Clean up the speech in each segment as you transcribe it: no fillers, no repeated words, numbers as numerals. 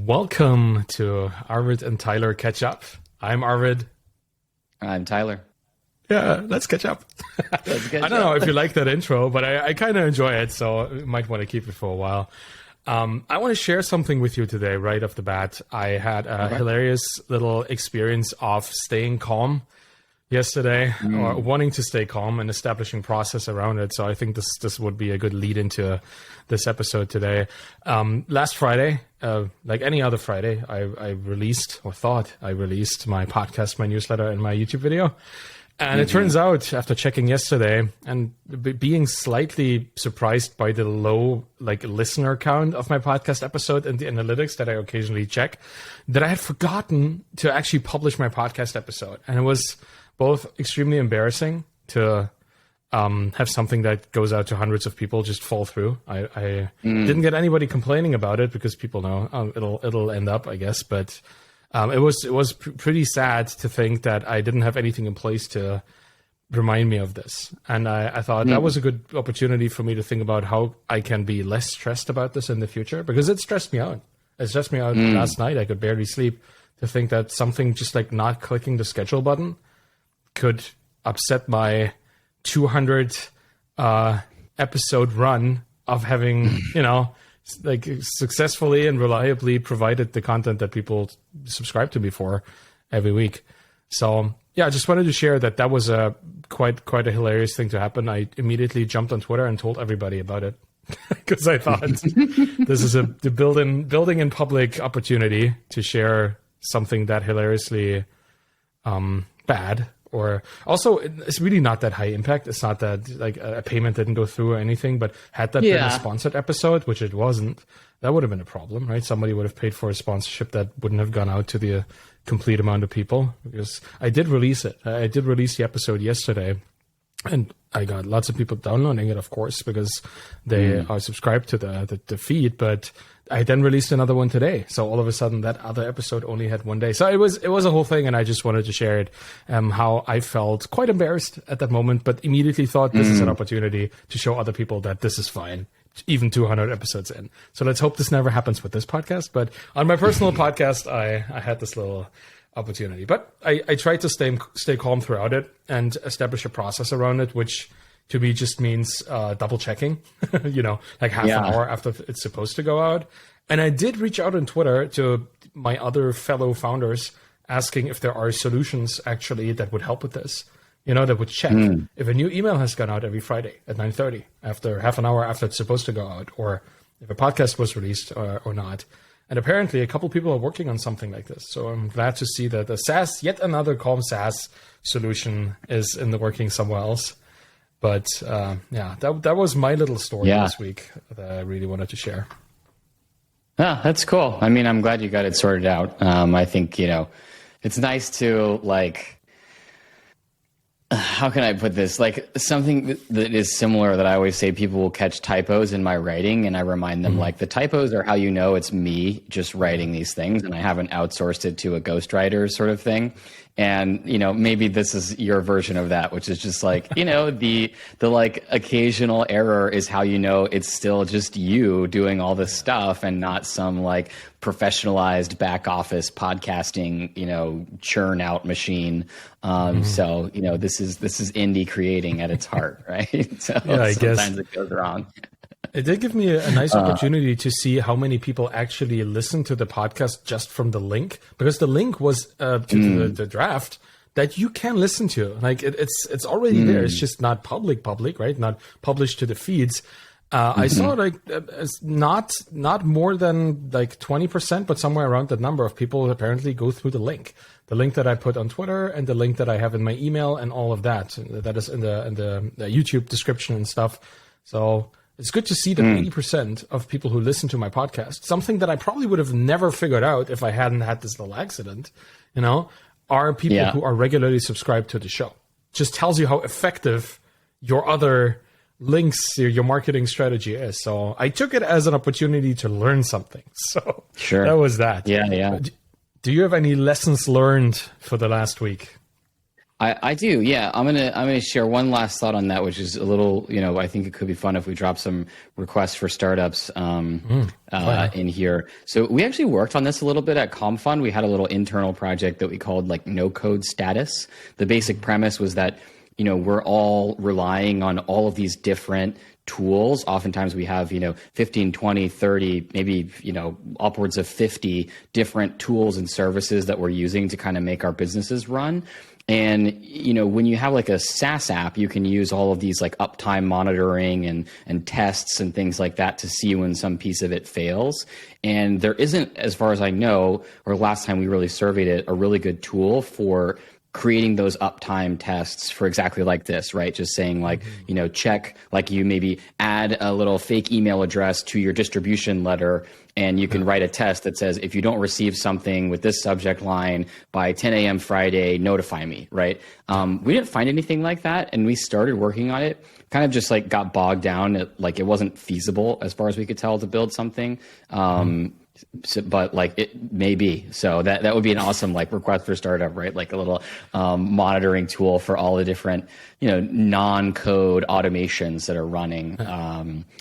Welcome to Arvid and Tyler Catch Up. I'm Arvid. I'm Tyler. Yeah, let's catch up. I don't know if you like that intro, but I kind of enjoy it, so you might want to keep it for a while. I want to share something with you today, right off the bat. I had a hilarious little experience of staying calm yesterday, or wanting to stay calm and establishing process around it. So I think this would be a good lead into this episode today. Last Friday, like any other Friday, I released my podcast, my newsletter, and my YouTube video. And it turns out, after checking yesterday and being slightly surprised by the low listener count of my podcast episode and the analytics that I occasionally check, that I had forgotten to actually publish my podcast episode. And it was both extremely embarrassing to have something that goes out to hundreds of people just fall through. I didn't get anybody complaining about it because people know it'll end up, I guess. But it was pretty sad to think that I didn't have anything in place to remind me of this. And I thought that was a good opportunity for me to think about how I can be less stressed about this in the future, because it stressed me out. It stressed me out last night. I could barely sleep to think that something just like not clicking the schedule button could upset my 200 episode run of having, successfully and reliably provided the content that people subscribe to me for every week. So yeah, I just wanted to share that was a quite a hilarious thing to happen. I immediately jumped on Twitter and told everybody about it because I thought this is the building in public opportunity to share something that hilariously bad. Or also, it's really not that high impact. It's not that like a payment didn't go through or anything. But had that been a sponsored episode, which it wasn't, that would have been a problem, right? Somebody would have paid for a sponsorship that wouldn't have gone out to the complete amount of people. Because I did release it. I did release the episode yesterday, and I got lots of people downloading it, of course, because they are subscribed to the feed. But I then released another one today. So all of a sudden that other episode only had one day. So it was a whole thing, and I just wanted to share it, how I felt quite embarrassed at that moment, but immediately thought this is an opportunity to show other people that this is fine, even 200 episodes in. So let's hope this never happens with this podcast. But on my personal podcast, I had this little opportunity. But I tried to stay calm throughout it and establish a process around it, which to me just means double checking, like half an hour after it's supposed to go out. And I did reach out on Twitter to my other fellow founders asking if there are solutions actually that would help with this, that would check if a new email has gone out every Friday at 9:30 after half an hour after it's supposed to go out, or if a podcast was released or not. And apparently a couple people are working on something like this. So I'm glad to see that the SAS, yet another calm SAS solution is in the working somewhere else. But that was my little story this week that I really wanted to share. Yeah, that's cool. I mean, I'm glad you got it sorted out. I think, it's nice to how can I put this? Like something that is similar that I always say, people will catch typos in my writing, and I remind them the typos are how you know it's me just writing these things, and I haven't outsourced it to a ghostwriter sort of thing. And, maybe this is your version of that, which is just like, the occasional error is how you know it's still just you doing all this stuff and not some professionalized back office podcasting, churn out machine. So, this is indie creating at its heart, right? So I sometimes guess it goes wrong. It did give me a nice opportunity to see how many people actually listen to the podcast just from the link, because the link was to the draft that you can listen to. Like it's already there. It's just not public, right? Not published to the feeds. I saw not more than 20%, but somewhere around that number of people apparently go through the link that I put on Twitter and the link that I have in my email and all of that. That is in the YouTube description and stuff. So it's good to see that 80% of people who listen to my podcast, something that I probably would have never figured out if I hadn't had this little accident, are people who are regularly subscribed to the show. Just tells you how effective your other links, your marketing strategy is. So I took it as an opportunity to learn something. So that was that. Yeah. Do you have any lessons learned for the last week? I do. Yeah. I'm gonna share one last thought on that, which is a little, I think it could be fun if we drop some requests for startups in here. So we actually worked on this a little bit at ComFund. We had a little internal project that we called like no code status. The basic premise was that, we're all relying on all of these different tools. Oftentimes we have, 15, 20, 30, maybe, upwards of 50 different tools and services that we're using to kind of make our businesses run. And, when you have like a SaaS app, you can use all of these like uptime monitoring and tests and things like that to see when some piece of it fails. And there isn't, as far as I know, or last time we really surveyed it, a really good tool for creating those uptime tests for exactly like this, right? Just saying like, check, like you maybe add a little fake email address to your distribution letter, and you can write a test that says, if you don't receive something with this subject line by 10 a.m. Friday, notify me, right? We didn't find anything like that, and we started working on it, kind of just like got bogged down. Like it wasn't feasible as far as we could tell to build something. But like it may be. So that would be an awesome like request for startup, right? Like a little monitoring tool for all the different, non-code automations that are running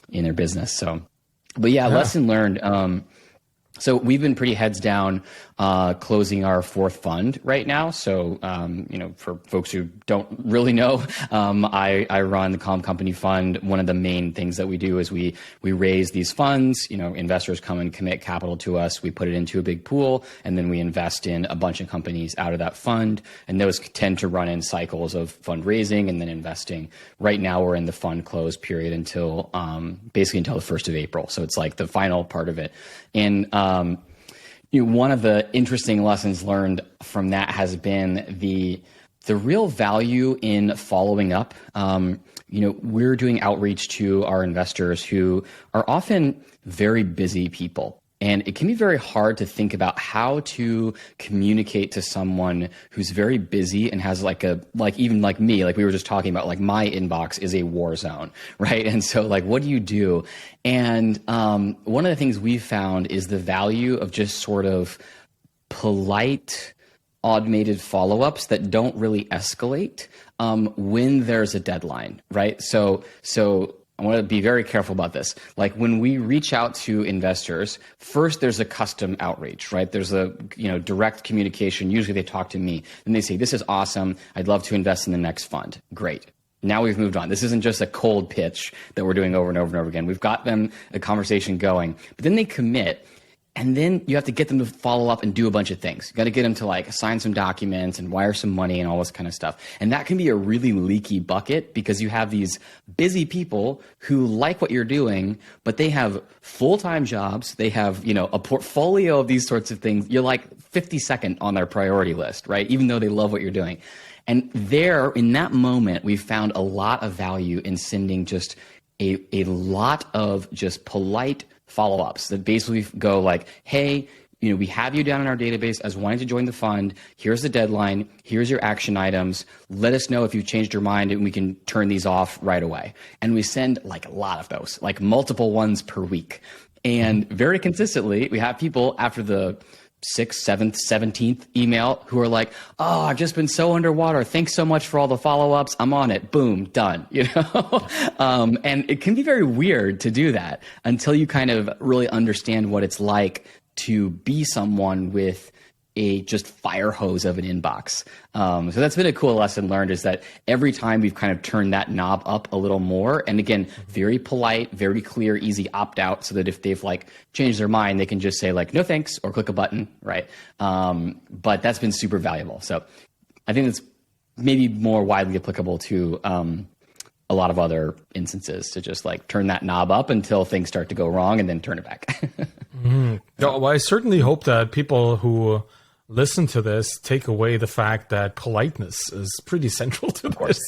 in their business. So, but yeah, lesson learned. So we've been pretty heads down closing our fourth fund right now. So, for folks who don't really know, I run the Calm Company Fund. One of the main things that we do is we raise these funds. Investors come and commit capital to us. We put it into a big pool, and then we invest in a bunch of companies out of that fund. And those tend to run in cycles of fundraising and then investing. Right now, we're in the fund close period until basically until the 1st of April. So it's like the final part of it. And one of the interesting lessons learned from that has been the real value in following up. We're doing outreach to our investors who are often very busy people. And it can be very hard to think about how to communicate to someone who's very busy and has even like me, like we were just talking about, like my inbox is a war zone, right? And so like, what do you do? And one of the things we've found is the value of just sort of polite, automated follow-ups that don't really escalate when there's a deadline, right? So I want to be very careful about this. Like when we reach out to investors, first there's a custom outreach, right? There's a direct communication. Usually they talk to me and they say, "This is awesome. I'd love to invest in the next fund." Great. Now we've moved on. This isn't just a cold pitch that we're doing over and over and over again. We've got them a conversation going, but then they commit. And then you have to get them to follow up and do a bunch of things. You got to get them to like sign some documents and wire some money and all this kind of stuff. And that can be a really leaky bucket because you have these busy people who like what you're doing, but they have full-time jobs. They have, a portfolio of these sorts of things. You're like 52nd on their priority list, right? Even though they love what you're doing. And there, in that moment, we found a lot of value in sending just a lot of just polite follow-ups that basically go like, "Hey, we have you down in our database as wanting to join the fund. Here's the deadline. Here's your action items. Let us know if you've changed your mind and we can turn these off right away." And we send like a lot of those, like multiple ones per week. And very consistently, we have people after the 6th, 7th, 17th email who are like, "Oh, I've just been so underwater. Thanks so much for all the follow-ups. I'm on it. Boom, done." And it can be very weird to do that until you kind of really understand what it's like to be someone with a just fire hose of an inbox. So that's been a cool lesson learned, is that every time we've kind of turned that knob up a little more, and again, very polite, very clear, easy opt out, so that if they've like changed their mind, they can just say like, "No thanks," or click a button, right? But that's been super valuable. So I think it's maybe more widely applicable to a lot of other instances, to just like turn that knob up until things start to go wrong and then turn it back. Yeah, well, I certainly hope that people who listen to this take away the fact that politeness is pretty central to this,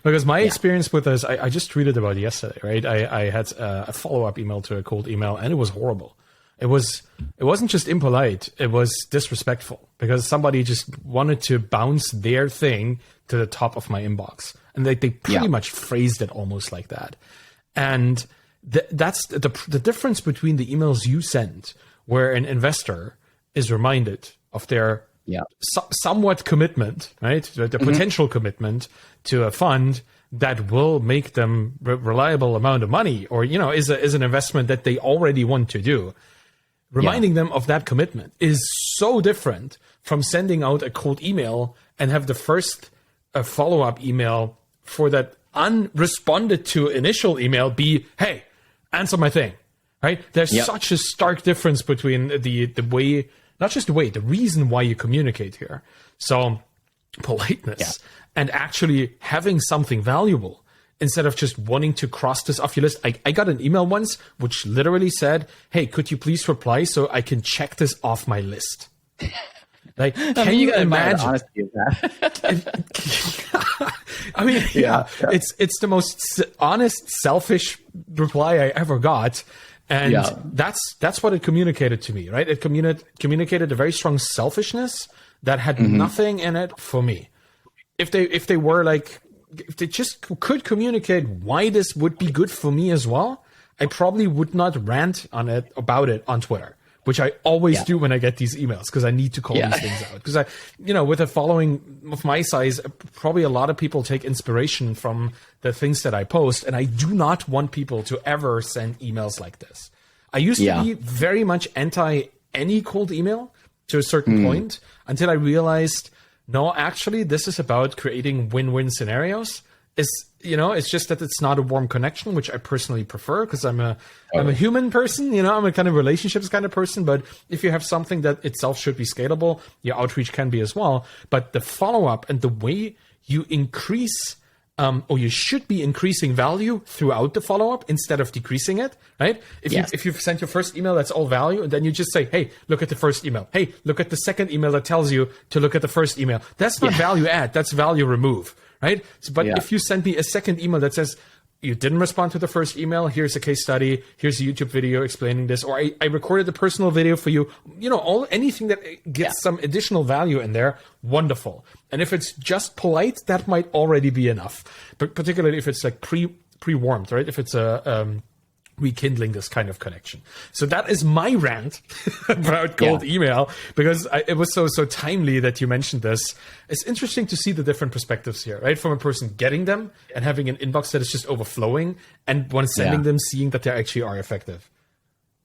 because my experience with this, I just tweeted about it yesterday, right? I had a follow-up email to a cold email, and it was horrible. It wasn't just impolite, it was disrespectful, because somebody just wanted to bounce their thing to the top of my inbox, and they pretty much phrased it almost like that. And that's the difference between the emails you send, where an investor is reminded of their somewhat commitment, right? The potential commitment to a fund that will make them reliable amount of money, or is an investment that they already want to do. Reminding them of that commitment is so different from sending out a cold email and have the first follow-up email for that unresponded to initial email be, hey, answer my thing, right? There's such a stark difference between the way, not just the way, the reason why you communicate here. So politeness and actually having something valuable instead of just wanting to cross this off your list. I got an email once which literally said, hey, could you please reply so I can check this off my list? Like, can you imagine? Honesty of that. I mean, it's the most honest, selfish reply I ever got. And that's what it communicated to me, right? It communicated a very strong selfishness that had nothing in it for me. If they were like, if they just could communicate why this would be good for me as well, I probably would not rant about it on Twitter, which I always do when I get these emails, because I need to call these things out. Because with a following of my size, probably a lot of people take inspiration from the things that I post, and I do not want people to ever send emails like this. I used to be very much anti any cold email to a certain point, until I realized, no, actually, this is about creating win-win scenarios. It's just that it's not a warm connection, which I personally prefer, because I'm a human person, I'm a kind of relationships kind of person. But if you have something that itself should be scalable, your outreach can be as well. But the follow-up and the way you increase, or you should be increasing value throughout the follow-up instead of decreasing it, right? If you've sent your first email, that's all value. And then you just say, hey, look at the first email. Hey, look at the second email that tells you to look at the first email. That's not value add, that's value remove. Right. But if you send me a second email that says you didn't respond to the first email, here's a case study, here's a YouTube video explaining this, or I recorded a personal video for you, anything that gets some additional value in there, wonderful. And if it's just polite, that might already be enough. But particularly if it's like pre-warmed, right? If it's rekindling this kind of connection. So that is my rant about cold email, because it was so timely that you mentioned this. It's interesting to see the different perspectives here, right? From a person getting them and having an inbox that is just overflowing, and when sending them, seeing that they actually are effective.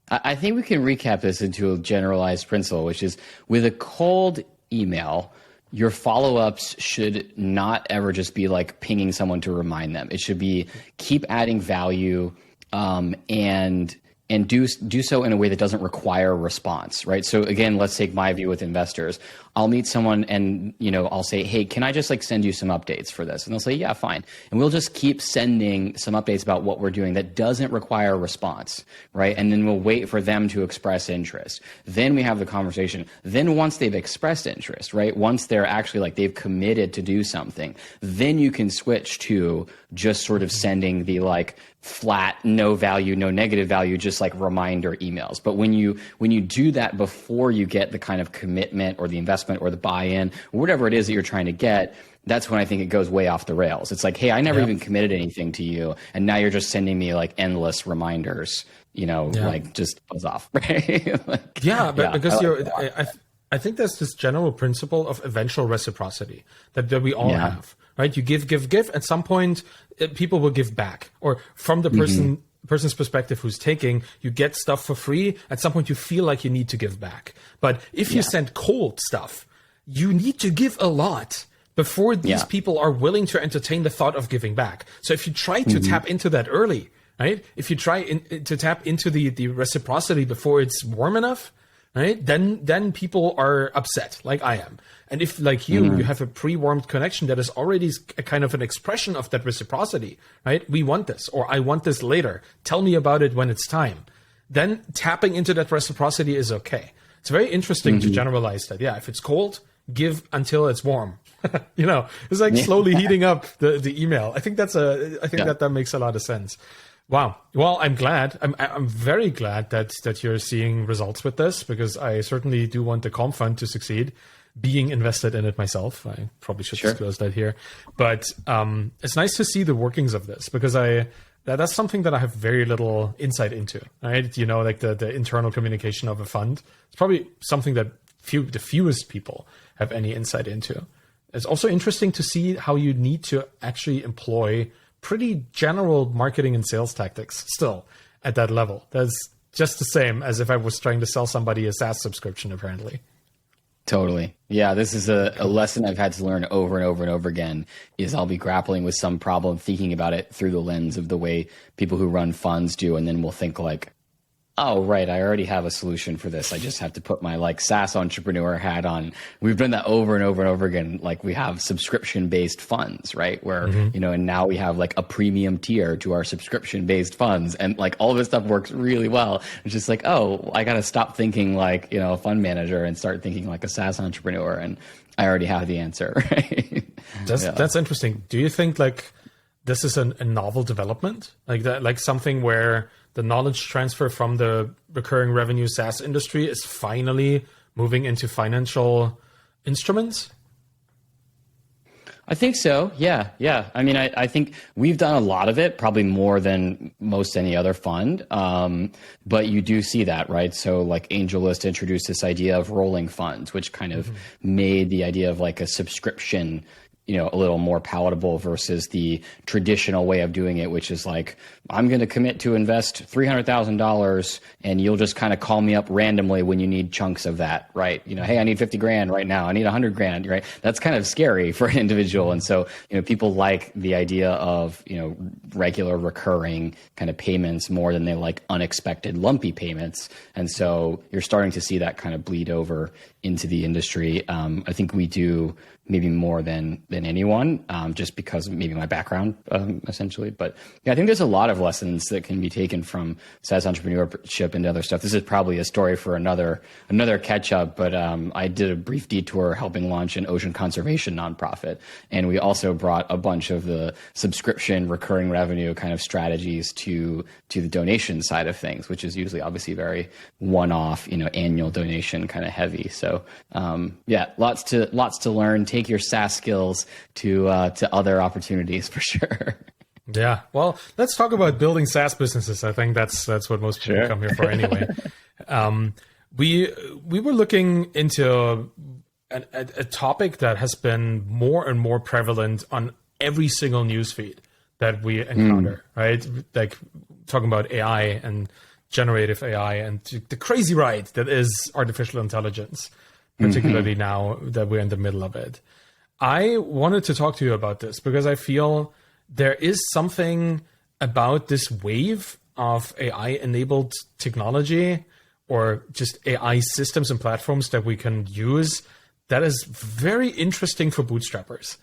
I think we can recap this into a generalized principle, which is with a cold email, your follow-ups should not ever just be like pinging someone to remind them. It should be keep adding value, and do so in a way that doesn't require a response, right? So again, let's take my view with investors. I'll meet someone and, I'll say, hey, can I just send you some updates for this? And they'll say, yeah, fine. And we'll just keep sending some updates about what we're doing that doesn't require a response, right? And then we'll wait for them to express interest. Then we have the conversation. Then once they've expressed interest, right? Once they're actually they've committed to do something, then you can switch to just sort of sending the flat, no value, no negative value, just reminder emails. But when you do that before you get the kind of commitment or the investment or the buy-in, or whatever it is that you're trying to get, that's when I think it goes way off the rails. It's like, hey, I never even committed anything to you, and now you're just sending me endless reminders, just buzz off, right? Because I think there's this general principle of eventual reciprocity that we all have, right? You give. At some point, people will give back, or from the person's perspective who's taking, you get stuff for free. At some point, you feel like you need to give back. But if you send cold stuff, you need to give a lot before these people are willing to entertain the thought of giving back. So if you try to tap into that early, right? If you try to tap into the reciprocity before it's warm enough, right? Then people are upset, like I am. And if, like you have a pre-warmed connection that is already a kind of an expression of that reciprocity, right? We want this, or I want this later. Tell me about it when it's time. Then tapping into that reciprocity is okay. It's very interesting to generalize that. Yeah, if it's cold, give until it's warm. It's slowly heating up the email. I think that makes a lot of sense. Wow. Well, I'm glad. I'm very glad that you're seeing results with this, because I certainly do want the Comp Fund to succeed. Being invested in it myself, I probably should disclose that here. But it's nice to see the workings of this, because that's something that I have very little insight into. Right? The internal communication of a fund. It's probably something that the fewest people have any insight into. It's also interesting to see how you need to actually employ pretty general marketing and sales tactics still at that level. That's just the same as if I was trying to sell somebody a SaaS subscription, apparently. Totally. Yeah, this is a lesson I've had to learn over and over and over again, is I'll be grappling with some problem, thinking about it through the lens of the way people who run funds do, and then we'll think like, oh, right, I already have a solution for this. I just have to put my like SAS entrepreneur hat on. We've done that over and over and over again. Like we have subscription-based funds, right? Where, you know, and now we have like a premium tier to our subscription-based funds. And like all this stuff works really well. It's just like, oh, I got to stop thinking like, you know, a fund manager and start thinking like a SaaS entrepreneur. And I already have the answer, right? That's interesting. Do you think like this is a novel development? Like that, like something where the knowledge transfer from the recurring revenue SaaS industry is finally moving into financial instruments? I think so. Yeah. I mean, I think we've done a lot of it, probably more than most any other fund. But you do see that, right? So like AngelList introduced this idea of rolling funds, which kind of made the idea of like a subscription, you know, a little more palatable versus the traditional way of doing it, which is like, I'm going to commit to invest $300,000 and you'll just kind of call me up randomly when you need chunks of that, right? You know, hey, I need 50 grand right now. I need 100 grand, right? That's kind of scary for an individual. And so, you know, people like the idea of, you know, regular recurring kind of payments more than they like unexpected lumpy payments. And so you're starting to see that kind of bleed over into the industry. I think we do maybe more than anyone, just because of maybe my background, essentially. But yeah, I think there's a lot of lessons that can be taken from SaaS entrepreneurship and other stuff. This is probably a story for another catch up, but I did a brief detour helping launch an ocean conservation nonprofit. And we also brought a bunch of the subscription recurring revenue kind of strategies to the donation side of things, which is usually obviously very one-off, you know, annual donation kind of heavy. So yeah, lots to learn. Take your SaaS skills to other opportunities for sure. Yeah. Well, let's talk about building SaaS businesses. I think that's what most people come here for anyway. We were looking into a topic that has been more and more prevalent on every single newsfeed that we encounter, right? Like talking about AI and generative AI and the crazy ride that is artificial intelligence, particularly now that we're in the middle of it. I wanted to talk to you about this because I feel there is something about this wave of AI-enabled technology or just AI systems and platforms that we can use that is very interesting for bootstrappers,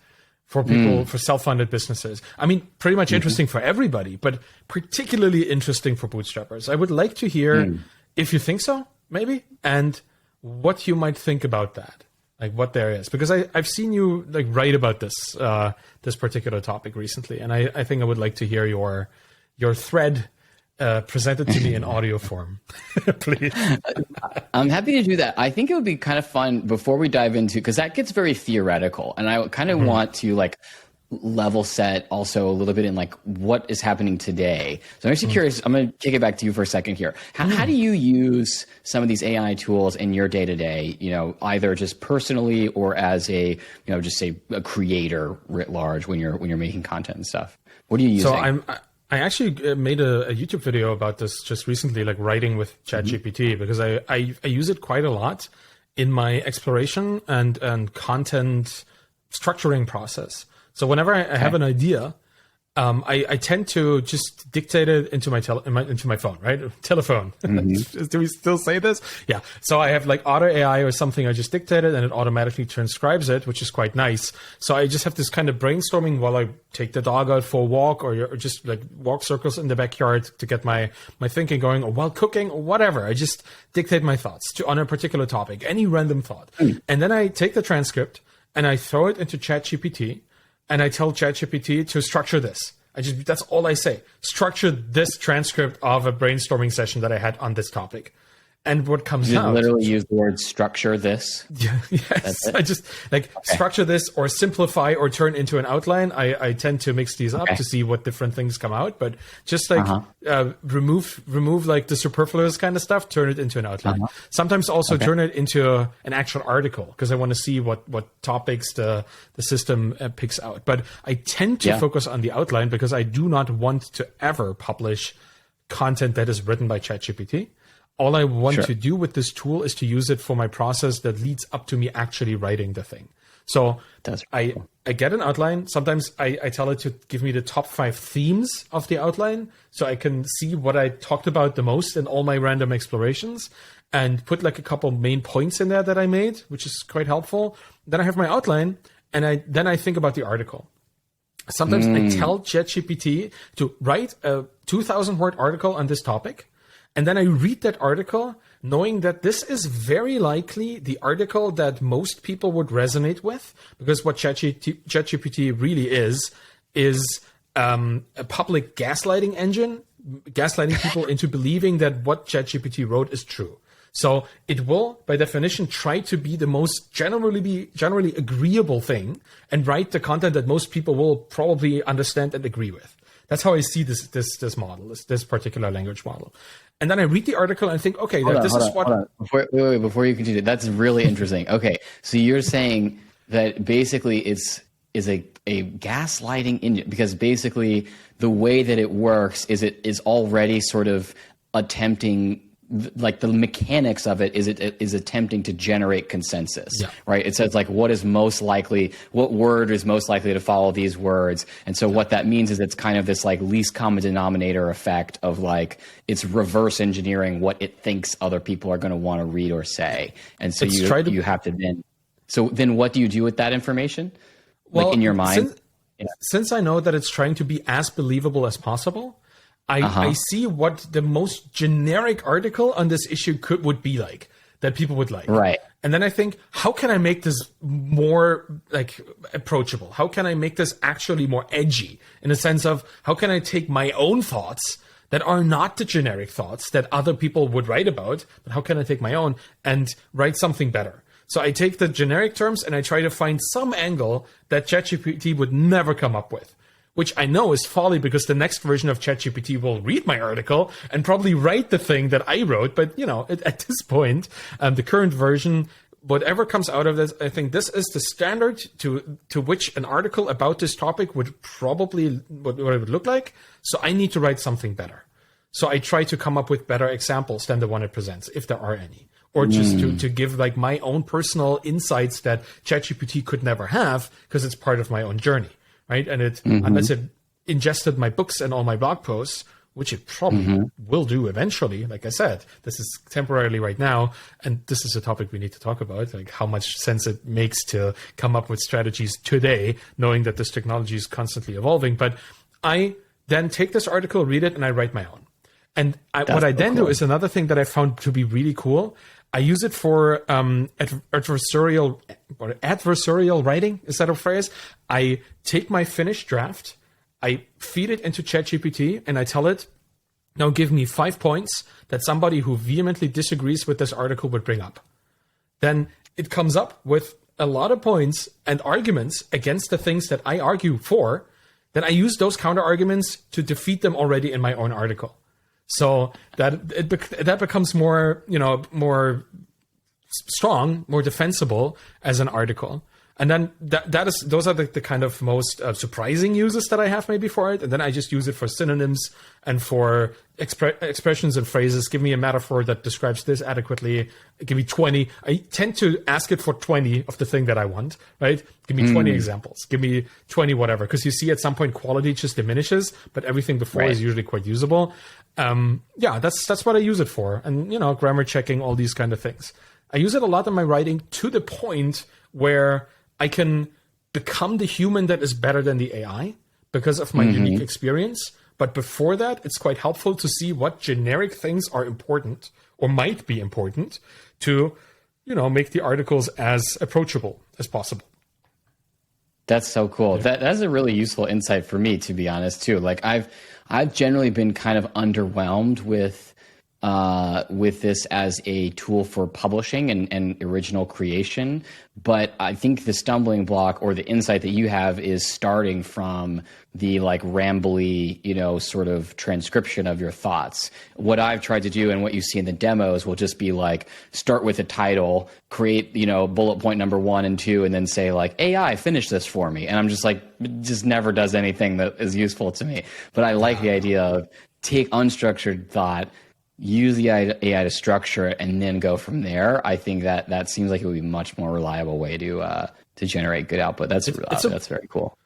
for people, for self-funded businesses. I mean, pretty much interesting for everybody, but particularly interesting for bootstrappers. I would like to hear if you think so, maybe, and what you might think about that. Like what there is, because I've seen you like write about this this particular topic recently, and I think I would like to hear your thread presented to me in audio form, please. I'm happy to do that. I think it would be kind of fun before we dive into, because that gets very theoretical, and I kind of want to like level set also a little bit in like what is happening today. So I'm actually curious, I'm going to kick it back to you for a second here. How do you use some of these AI tools in your day to day, you know, either just personally or as a, you know, just say a creator writ large when you're making content and stuff? What are you using? So I actually made a YouTube video about this just recently, like writing with ChatGPT, because I use it quite a lot in my exploration and content structuring process. So whenever I have an idea, I tend to just dictate it into my into my phone, right? Telephone. Do we still say this? Yeah. So I have like Auto AI or something. I just dictate it and it automatically transcribes it, which is quite nice. So I just have this kind of brainstorming while I take the dog out for a walk or just like walk circles in the backyard to get my thinking going, or while cooking or whatever. I just dictate my thoughts on a particular topic, any random thought. And then I take the transcript and I throw it into ChatGPT. And I tell ChatGPT to structure this. That's all I say. Structure this transcript of a brainstorming session that I had on this topic. And what comes You out, literally use the word structure this. yeah, yes, I just like structure this or simplify or turn into an outline. I tend to mix these up to see what different things come out, but just like remove like the superfluous kind of stuff, turn it into an outline. Sometimes also turn it into an actual article because I want to see what topics the system picks out. But I tend to focus on the outline because I do not want to ever publish content that is written by ChatGPT. All I want to do with this tool is to use it for my process that leads up to me actually writing the thing. So I get an outline. Sometimes I tell it to give me the top 5 themes of the outline so I can see what I talked about the most in all my random explorations and put like a couple main points in there that I made, which is quite helpful. Then I have my outline and then I think about the article. Sometimes I tell ChatGPT to write a 2,000 word article on this topic. And then I read that article knowing that this is very likely the article that most people would resonate with, because what ChatGPT really is a public gaslighting engine, gaslighting people into believing that what ChatGPT wrote is true. So it will, by definition, try to be the most generally agreeable thing and write the content that most people will probably understand and agree with. That's how I see this model, this particular language model. And then I read the article and think, okay, this is what... Before you continue, that's really interesting. Okay, so you're saying that basically it's a gaslighting engine, because basically the way that it works is it is already sort of attempting, like the mechanics of it is attempting to generate consensus, right? It says like what word is most likely to follow these words. And so what that means is it's kind of this like least common denominator effect of like, it's reverse engineering what it thinks other people are going to want to read or say. And so you have to then what do you do with that information? Well, like in your mind? Since I know that it's trying to be as believable as possible, I see what the most generic article on this issue would be like, that people would like. Right. And then I think, how can I make this more like approachable? How can I make this actually more edgy in the sense of how can I take my own thoughts that are not the generic thoughts that other people would write about, but how can I take my own and write something better? So I take the generic terms and I try to find some angle that ChatGPT would never come up with, which I know is folly because the next version of ChatGPT will read my article and probably write the thing that I wrote. But, at this point, the current version, whatever comes out of this, I think this is the standard to which an article about this topic would probably, what it would look like. So I need to write something better. So I try to come up with better examples than the one it presents, if there are any. Or just to give like my own personal insights that ChatGPT could never have because it's part of my own journey. Right. And unless it ingested my books and all my blog posts, which it probably will do eventually. Like I said, this is temporarily right now. And this is a topic we need to talk about, like how much sense it makes to come up with strategies today, knowing that this technology is constantly evolving. But I then take this article, read it, and I write my own. And what I then do is another thing that I found to be really cool. I use it for adversarial writing. Is that a phrase? I take my finished draft, I feed it into ChatGPT, and I tell it, now give me 5 points that somebody who vehemently disagrees with this article would bring up. Then it comes up with a lot of points and arguments against the things that I argue for. Then I use those counter arguments to defeat them already in my own article. So that becomes more, more strong, more defensible as an article. And then those are the kind of most surprising uses that I have maybe for it. And then I just use it for synonyms and for expressions and phrases. Give me a metaphor that describes this adequately. Give me 20. I tend to ask it for 20 of the thing that I want, right? Give me 20 examples. Give me 20 whatever. Because you see at some point quality just diminishes, but everything before is usually quite usable. That's what I use it for. And, grammar checking, all these kind of things. I use it a lot in my writing to the point where I can become the human that is better than the AI because of my unique experience. But before that, it's quite helpful to see what generic things are important or might be important to, make the articles as approachable as possible. That's so cool. Yeah. That's a really useful insight for me, to be honest, too. Like I've generally been kind of underwhelmed with with this as a tool for publishing and original creation. But I think the stumbling block or the insight that you have is starting from the like rambly, sort of transcription of your thoughts. What I've tried to do and what you see in the demos will just be like, start with a title, create, bullet point number 1 and 2, and then say like, AI, finish this for me. And I'm just like, it just never does anything that is useful to me. But I like the idea of take unstructured thought, use the AI to structure it, and then go from there. I think that seems like it would be a much more reliable way to generate good output. That's very cool.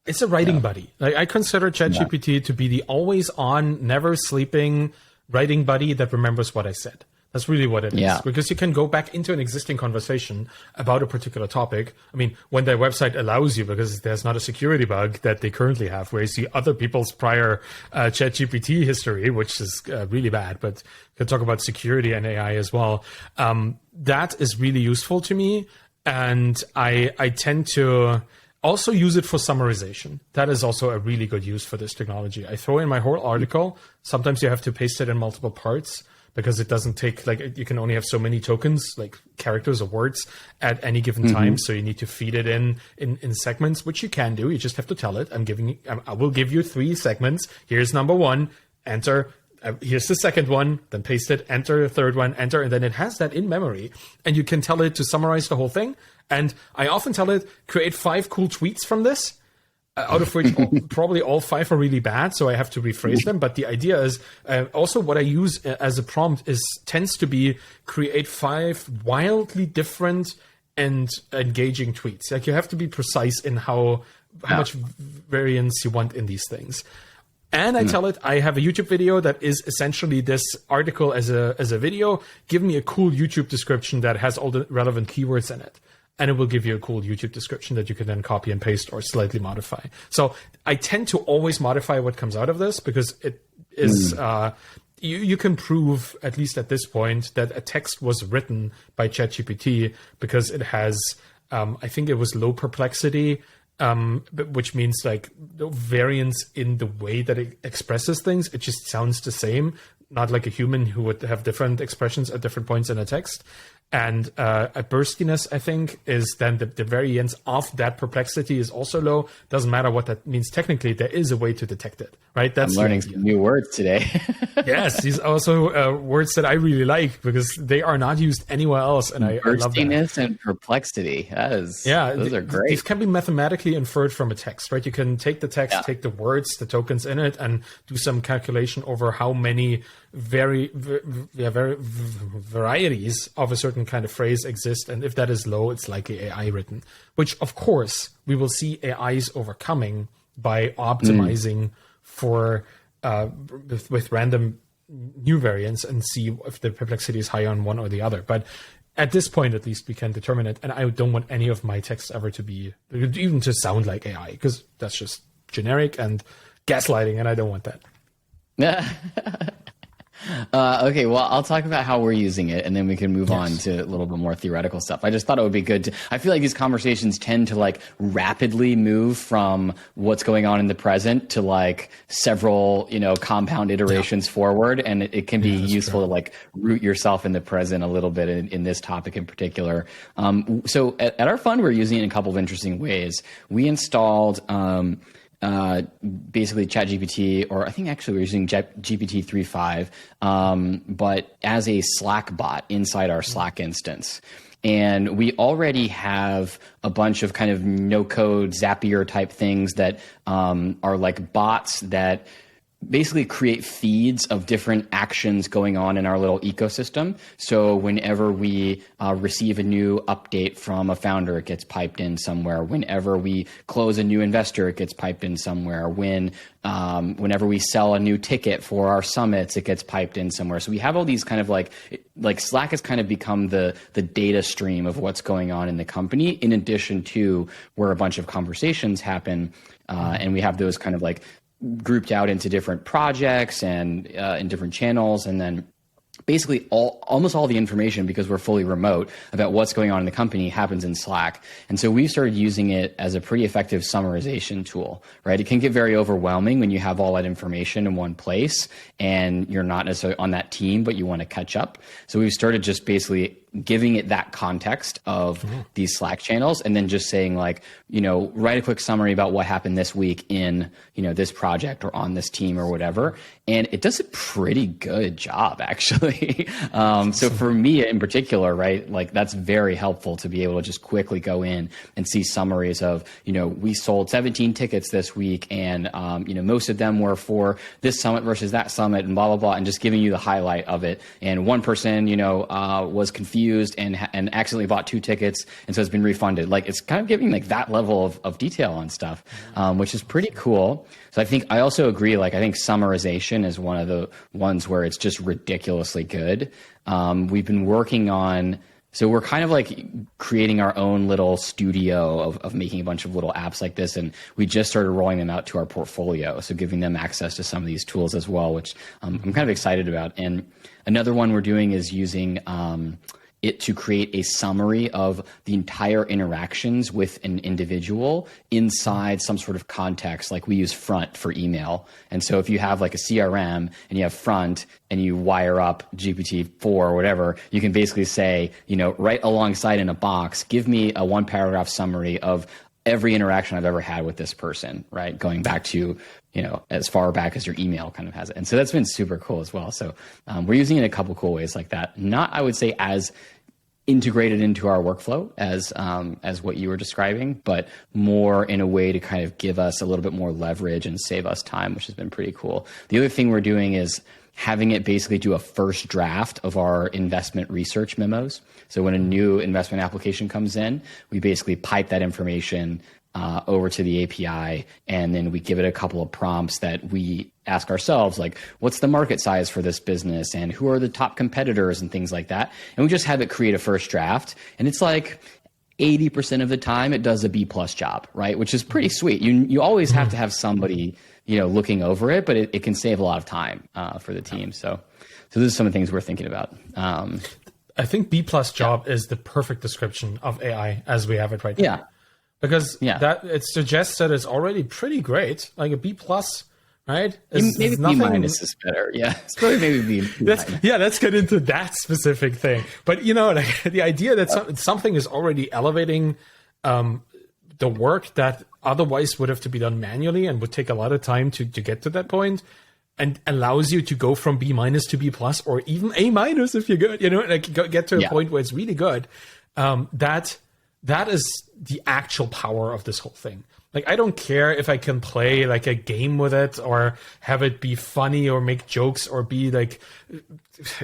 It's a writing buddy. Like, I consider ChatGPT to be the always on, never sleeping writing buddy that remembers what I said. That's really what it is. Because you can go back into an existing conversation about a particular topic. I mean, when their website allows you, because there's not a security bug that they currently have, where you see other people's prior ChatGPT history, which is really bad, but you can talk about security and AI as well. That is really useful to me. And I tend to also use it for summarization. That is also a really good use for this technology. I throw in my whole article. Sometimes you have to paste it in multiple parts, because it doesn't take, like, you can only have so many tokens, like characters or words at any given time. So you need to feed it in segments, which you can do. You just have to tell it, I will give you 3 segments. Here's number 1, enter. Here's the second one, then paste it, enter the third one, enter. And then it has that in memory. And you can tell it to summarize the whole thing. And I often tell it, create 5 cool tweets from this. Out of which probably all 5 are really bad, so I have to rephrase them. But the idea is also what I use as a prompt tends to be create 5 wildly different and engaging tweets. Like, you have to be precise in how much variance you want in these things. And I tell it, I have a YouTube video that is essentially this article as a video. Give me a cool YouTube description that has all the relevant keywords in it. And it will give you a cool YouTube description that you can then copy and paste or slightly modify. So I tend to always modify what comes out of this, because it is, you can prove, at least at this point, that a text was written by ChatGPT because it has, I think it was low perplexity, which means like the variance in the way that it expresses things. It just sounds the same, not like a human who would have different expressions at different points in a text. And a burstiness, I think, is then the variance of that perplexity is also low. Doesn't matter what that means technically. There is a way to detect it, right? I'm learning some new words today. Yes, these are also words that I really like, because they are not used anywhere else, and I love that. Burstiness and perplexity. Those are great. These can be mathematically inferred from a text, right? You can take the text, take the words, the tokens in it, and do some calculation over how many varieties of a certain kind of phrase exist, and if that is low, it's likely AI written, which of course we will see AIs overcoming by optimizing for with random new variants, and see if the perplexity is high on one or the other. But at this point, at least, we can determine it, and I don't want any of my texts ever to be, even to sound like AI, because that's just generic and gaslighting, and I don't want that. Okay, well, I'll talk about how we're using it, and then we can move on to a little bit more theoretical stuff. I just thought it would be good to, I feel like these conversations tend to like rapidly move from what's going on in the present to like several, compound iterations forward. And it can be useful to like root yourself in the present a little bit in this topic in particular. So at our fund, we're using it in a couple of interesting ways. We installed, basically ChatGPT, or I think actually we're using GPT 3.5, but as a Slack bot inside our Slack instance. And we already have a bunch of kind of no-code Zapier type things that are like bots that basically create feeds of different actions going on in our little ecosystem. So whenever we receive a new update from a founder, it gets piped in somewhere. Whenever we close a new investor, it gets piped in somewhere. Whenever we sell a new ticket for our summits, it gets piped in somewhere. So we have all these kind of like Slack has kind of become the data stream of what's going on in the company, in addition to where a bunch of conversations happen. And we have those kind of like grouped out into different projects and in different channels, and then basically almost all the information, because we're fully remote, about what's going on in the company happens in Slack. And so we've started using it as a pretty effective summarization tool, right? It can get very overwhelming when you have all that information in one place and you're not necessarily on that team, but you want to catch up. So we've started just basically giving it that context of these Slack channels, and then just saying like, write a quick summary about what happened this week in, this project or on this team or whatever. And it does a pretty good job, actually. So for me in particular, right, like that's very helpful to be able to just quickly go in and see summaries of, we sold 17 tickets this week, and, most of them were for this summit versus that summit, and blah, blah, blah, and just giving you the highlight of it. And one person, was confused and accidentally bought 2 tickets, and so it's been refunded. Like, it's kind of giving like that level of detail on stuff, which is pretty cool. So I also agree, like, I think summarization is one of the ones where it's just ridiculously good. We've been working on, so we're kind of like creating our own little studio of making a bunch of little apps like this. And we just started rolling them out to our portfolio. So giving them access to some of these tools as well, which I'm kind of excited about. And another one we're doing is using it to create a summary of the entire interactions with an individual inside some sort of context. Like we use Front for email. And so if you have like a CRM and you have Front and you wire up GPT-4 or whatever, you can basically say, right alongside in a box, give me a 1-paragraph summary of every interaction I've ever had with this person, right? Going back to, as far back as your email kind of has it. And so that's been super cool as well. So we're using it in a couple cool ways like that. Not, I would say, as integrated into our workflow as what you were describing, but more in a way to kind of give us a little bit more leverage and save us time, which has been pretty cool. The other thing we're doing is having it basically do a first draft of our investment research memos. So when a new investment application comes in, we basically pipe that information over to the API, and then we give it a couple of prompts that we ask ourselves, like, what's the market size for this business, and who are the top competitors, and things like that. And we just have it create a first draft, and it's like 80% of the time it does a B+ job, right? Which is pretty sweet. You always have to have somebody looking over it, but it can save a lot of time for the team. So those are some of the things we're thinking about. I think B+ job is the perfect description of AI as we have it right now. Yeah. Because that it suggests that it's already pretty great, like a B+, right? Maybe B- is better. Yeah, it's probably maybe B. Let's get into that specific thing. But like the idea that something is already elevating the work that otherwise would have to be done manually and would take a lot of time to get to that point, and allows you to go from B- to B+, or even A- if you're good, like get to a point where it's really good. That is the actual power of this whole thing. Like, I don't care if I can play like a game with it, or have it be funny, or make jokes, or be like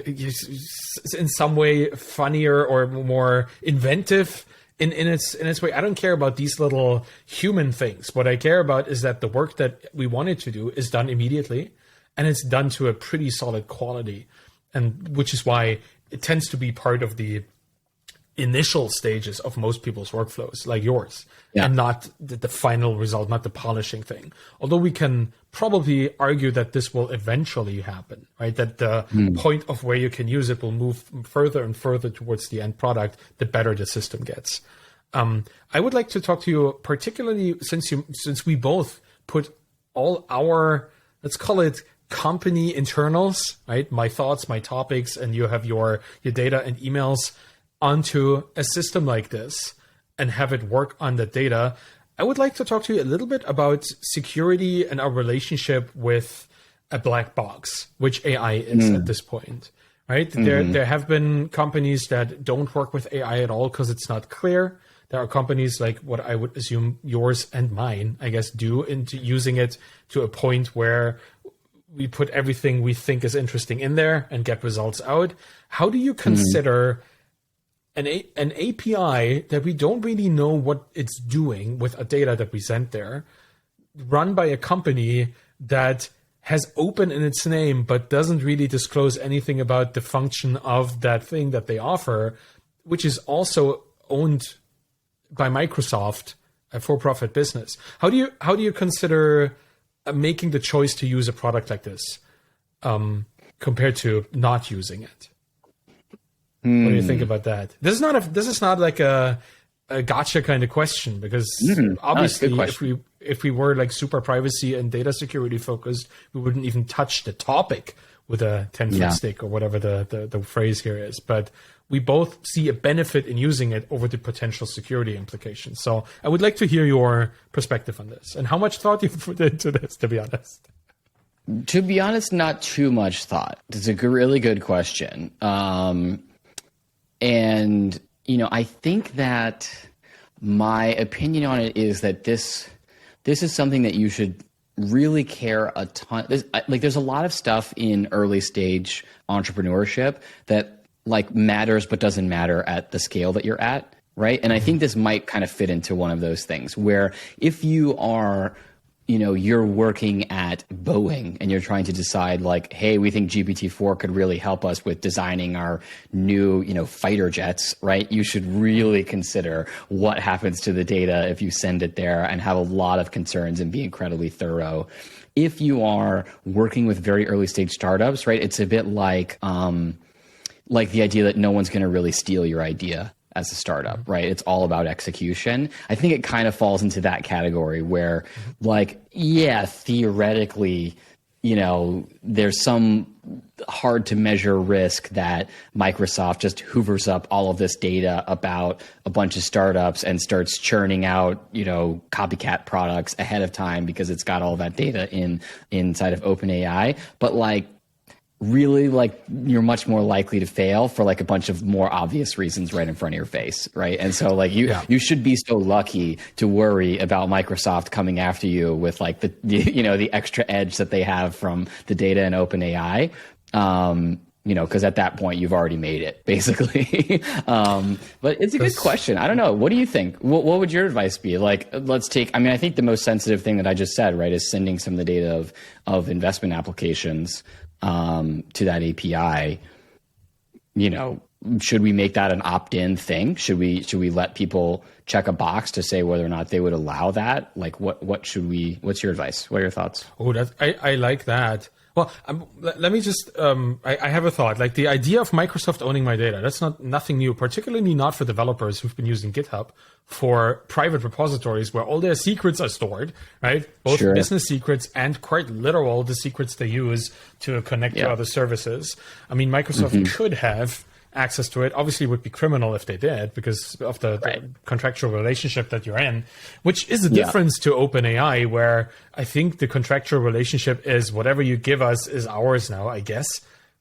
in some way funnier or more inventive in its way. I don't care about these little human things. What I care about is that the work that we wanted to do is done immediately, and it's done to a pretty solid quality, and which is why it tends to be part of the initial stages of most people's workflows, like yours, and not the final result, not the polishing thing. Although we can probably argue that this will eventually happen, right? That the point of where you can use it will move further and further towards the end product, the better the system gets. I would like to talk to you particularly since we both put all our, let's call it, company internals, right? My thoughts, my topics, and you have your data and emails onto a system like this and have it work on the data. I would like to talk to you a little bit about security and our relationship with a black box, which AI is at this point, right? There have been companies that don't work with AI at all because it's not clear. There are companies like what I would assume yours and mine, I guess, do into using it to a point where we put everything we think is interesting in there and get results out. How do you consider an API that we don't really know what it's doing with a data that we sent there, run by a company that has open in its name but doesn't really disclose anything about the function of that thing that they offer, which is also owned by Microsoft, a for-profit business? How do you consider making the choice to use a product like this compared to not using it? What do you think about that? This is not like a gotcha kind of question, because obviously if we were like super privacy and data security focused, we wouldn't even touch the topic with a 10-foot stick or whatever the phrase here is. But we both see a benefit in using it over the potential security implications. So I would like to hear your perspective on this and how much thought you put into this, to be honest. To be honest, not too much thought. It's a really good question. And, I think that my opinion on it is that this is something that you should really care a ton. There's a lot of stuff in early stage entrepreneurship that like matters but doesn't matter at the scale that you're at, right? And I think this might kind of fit into one of those things where if you are, you're working at Boeing and you're trying to decide like, hey, we think GPT-4 could really help us with designing our new, fighter jets, right? You should really consider what happens to the data if you send it there and have a lot of concerns and be incredibly thorough. If you are working with very early stage startups, right, it's a bit like the idea that no one's going to really steal your idea as a startup, right? It's all about execution. I think it kind of falls into that category where theoretically, there's some hard to measure risk that Microsoft just hoovers up all of this data about a bunch of startups and starts churning out, copycat products ahead of time because it's got all that data inside of OpenAI. But really you're much more likely to fail for like a bunch of more obvious reasons right in front of your face, right? And so you should be so lucky to worry about Microsoft coming after you with like the extra edge that they have from the data in OpenAI, because at that point you've already made it basically. But it's a good question. I don't know. What do you think? What would your advice be? Like, I think the most sensitive thing that I just said, right, is sending some of the data of investment applications to that API. Should we make that an opt-in thing? Should we let people check a box to say whether or not they would allow that? Like, what's your advice? What are your thoughts? Oh, I like that. Well, let me just, I have a thought. Like the idea of Microsoft owning my data, that's nothing new, particularly not for developers who've been using GitHub for private repositories where all their secrets are stored, right? Both business secrets and quite literal the secrets they use to connect to other services. I mean, Microsoft could have access to it. Obviously, it would be criminal if they did because of the contractual relationship that you're in, which is the difference to OpenAI, where I think the contractual relationship is whatever you give us is ours now, I guess,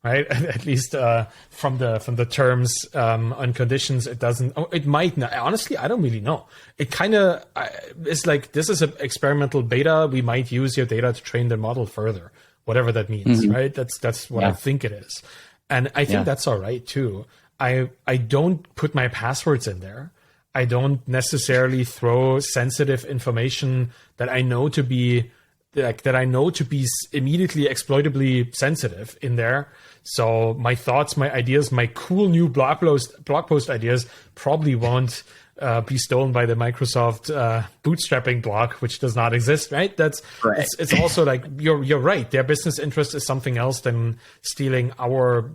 right? At least from the terms and conditions, it doesn't. Oh, it might not. Honestly, I don't really know. It kind of is like this is an experimental beta. We might use your data to train the model further, whatever that means, right? That's what I think it is. And I think that's all right too. I don't put my passwords in there. I don't necessarily throw sensitive information that I know to be immediately exploitably sensitive in there. So my thoughts, my ideas, my cool new blog post ideas probably won't be stolen by the Microsoft bootstrapping blog, which does not exist, right? That's right. It's also like you're right. Their business interest is something else than stealing our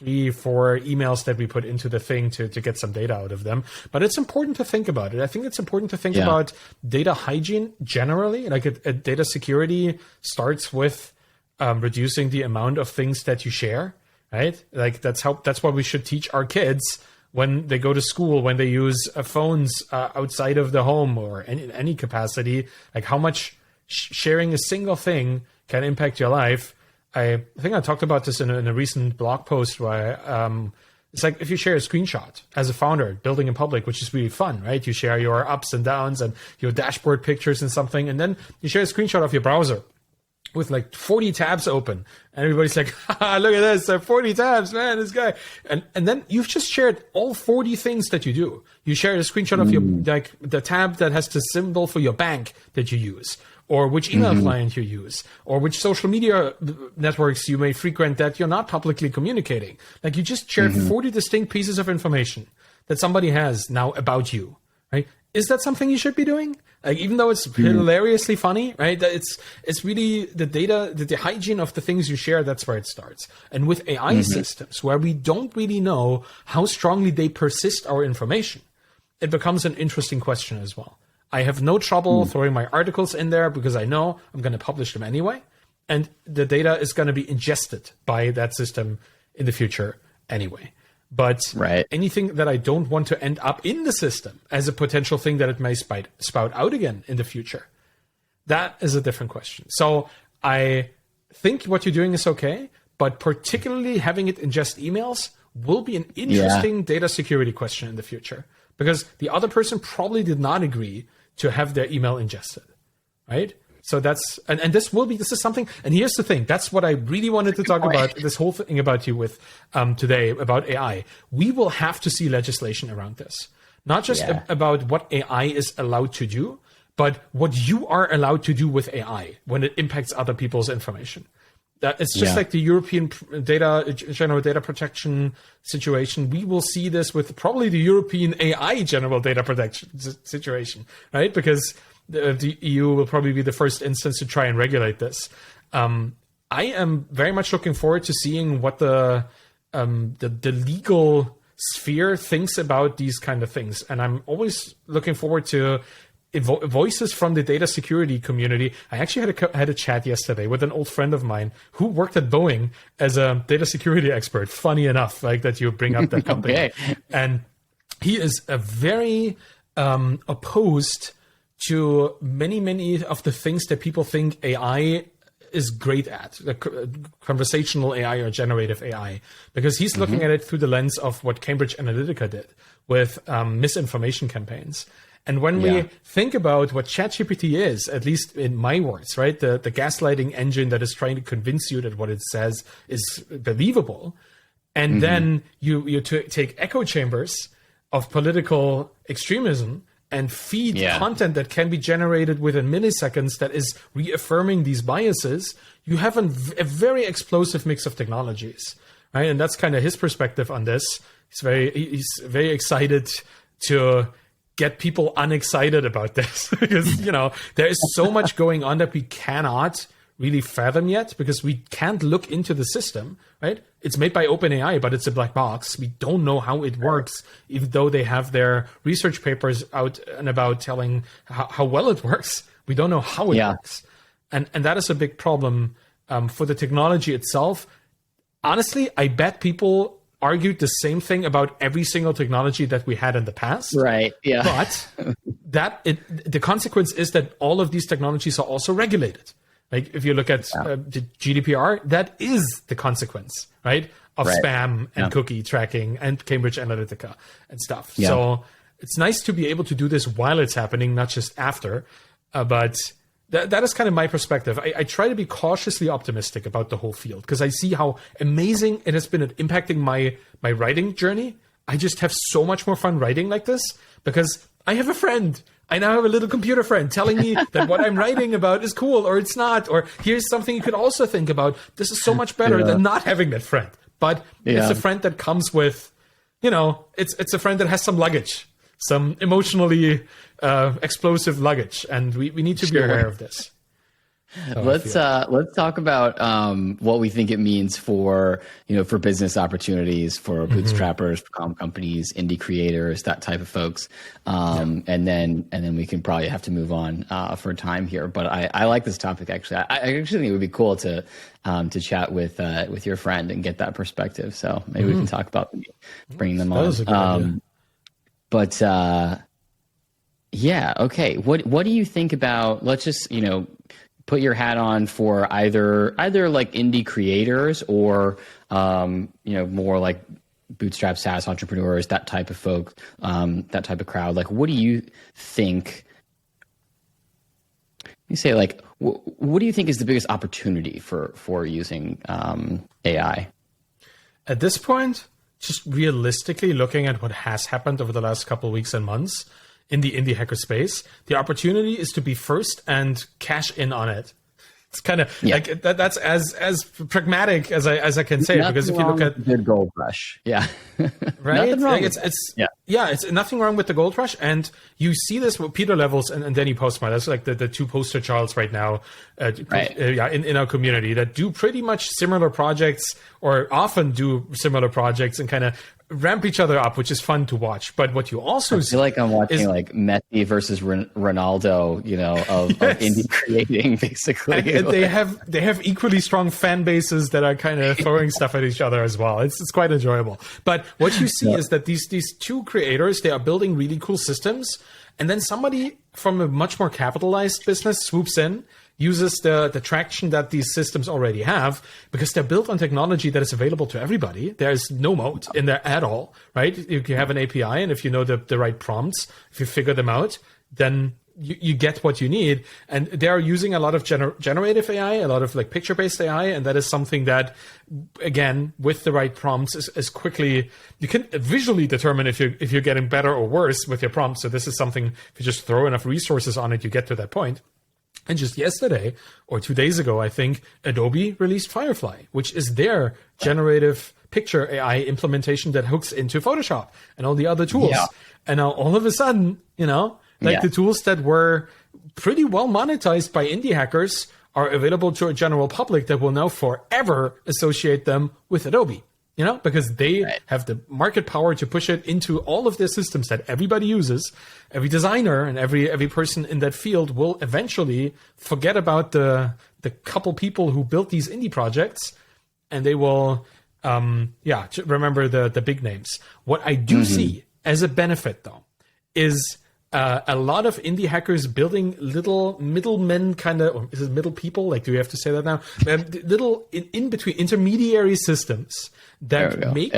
3-4 emails that we put into the thing to get some data out of them. But it's important to think about it. I think it's important to think about data hygiene generally. Like data security starts with reducing the amount of things that you share, right? Like that's what we should teach our kids when they go to school, when they use phones outside of the home or in any capacity, like how much sharing a single thing can impact your life. I think I talked about this in a recent blog post where it's like if you share a screenshot as a founder building in public, which is really fun, right? You share your ups and downs and your dashboard pictures and something, and then you share a screenshot of your browser with like 40 tabs open, and everybody's like, look at this, 40 tabs, man, this guy. And then you've just shared all 40 things that you do. You shared a screenshot of your, like the tab that has the symbol for your bank that you use, or which email client you use, or which social media networks you may frequent that you're not publicly communicating. Like you just shared 40 distinct pieces of information that somebody has now about you, right? Is that something you should be doing? Like, even though it's hilariously funny, right? It's really the data, the hygiene of the things you share. That's where it starts. And with AI systems, where we don't really know how strongly they persist our information, it becomes an interesting question as well. I have no trouble throwing my articles in there because I know I'm going to publish them anyway. And the data is going to be ingested by that system in the future anyway. But anything that I don't want to end up in the system as a potential thing that it may spout out again in the future, that is a different question. So I think what you're doing is okay, but particularly having it ingest emails will be an interesting data security question in the future, because the other person probably did not agree to have their email ingested, right? So that's, and this is something, and here's the thing, that's what I really wanted to talk about, this whole thing about you with today, about AI. We will have to see legislation around this, not just about what AI is allowed to do, but what you are allowed to do with AI when it impacts other people's information. It's just like the European general data protection situation. We will see this with probably the European AI general data protection situation, right? Because the EU will probably be the first instance to try and regulate this. I am very much looking forward to seeing what the legal sphere thinks about these kind of things. And I'm always looking forward to voices from the data security community. I actually had a chat yesterday with an old friend of mine who worked at Boeing as a data security expert. Funny enough, like that you bring up that company. And he is a very opposed to many of the things that people think AI is great at, like conversational AI or generative AI, because he's looking at it through the lens of what Cambridge Analytica did with misinformation campaigns. And when we think about what ChatGPT is, at least in my words, right, the gaslighting engine that is trying to convince you that what it says is believable, and then you take echo chambers of political extremism and feed content that can be generated within milliseconds that is reaffirming these biases, you have a very explosive mix of technologies, right? And that's kind of his perspective on this. He's very excited to get people unexcited about this because, there is so much going on that we cannot really fathom yet because we can't look into the system, right? It's made by OpenAI, but it's a black box. We don't know how it works, even though they have their research papers out and about telling how well it works. We don't know how it works. And that is a big problem for the technology itself. Honestly, I bet people argued the same thing about every single technology that we had in the past. Right. Yeah. But the consequence is that all of these technologies are also regulated. Like if you look at the GDPR, that is the consequence, right? Of spam and cookie tracking and Cambridge Analytica and stuff. Yeah. So it's nice to be able to do this while it's happening, not just after. But that is kind of my perspective. I try to be cautiously optimistic about the whole field because I see how amazing it has been at impacting my writing journey. I just have so much more fun writing like this because I have a friend. I now have a little computer friend telling me that what I'm writing about is cool or it's not, or here's something you could also think about. This is so much better than not having that friend. But it's a friend that comes with, it's a friend that has some luggage, some emotionally explosive luggage, and we need to be aware of this. Let's talk about what we think it means for for business opportunities for bootstrappers, for companies, indie creators, that type of folks, and then we can probably have to move on for time here. But I like this topic actually. I actually think it would be cool to chat with your friend and get that perspective. So maybe we can talk about bringing them on. That was a good idea. But okay. What do you think about? Let's just put your hat on for either like indie creators or more like bootstrap SaaS entrepreneurs, that type of folk, that type of crowd. Like, what do you think? You say like, what do you think is the biggest opportunity for using AI? At this point, just realistically looking at what has happened over the last couple of weeks and months in the indie hacker space, the opportunity is to be first and cash in on it. It's kind of like that's as pragmatic as I can say it, because if you look at good gold rush, right, nothing wrong it's nothing wrong with the gold rush, and you see this with Peter Levels and Danny Postma. That's like the two poster childs right now, in our community that do pretty much similar projects, or often do similar projects, and kind of ramp each other up, which is fun to watch. But what you also see, like I'm watching like Messi versus Ronaldo, of indie creating, basically. And they have equally strong fan bases that are kind of throwing stuff at each other as well. It's quite enjoyable. But what you see is that these two creators, they are building really cool systems, and then somebody from a much more capitalized business swoops in, uses the traction that these systems already have, because they're built on technology that is available to everybody. There's no moat in there at all, right? You have an API, and if you know the right prompts, if you figure them out, then you get what you need. And they are using a lot of generative AI, a lot of like picture-based AI, and that is something that, again, with the right prompts, is quickly, you can visually determine if you're getting better or worse with your prompts. So this is something, if you just throw enough resources on it, you get to that point. And just yesterday or 2 days ago, I think Adobe released Firefly, which is their generative picture AI implementation that hooks into Photoshop and all the other tools. Yeah. And now all of a sudden, the tools that were pretty well monetized by indie hackers are available to a general public that will now forever associate them with Adobe. Because they have the market power to push it into all of their systems that everybody uses. Every designer and every person in that field will eventually forget about the couple people who built these indie projects, and they will, remember the big names. What I do see as a benefit, though, is a lot of indie hackers building little middlemen or is it middle people? Like, do we have to say that now? Little in between intermediary systems that make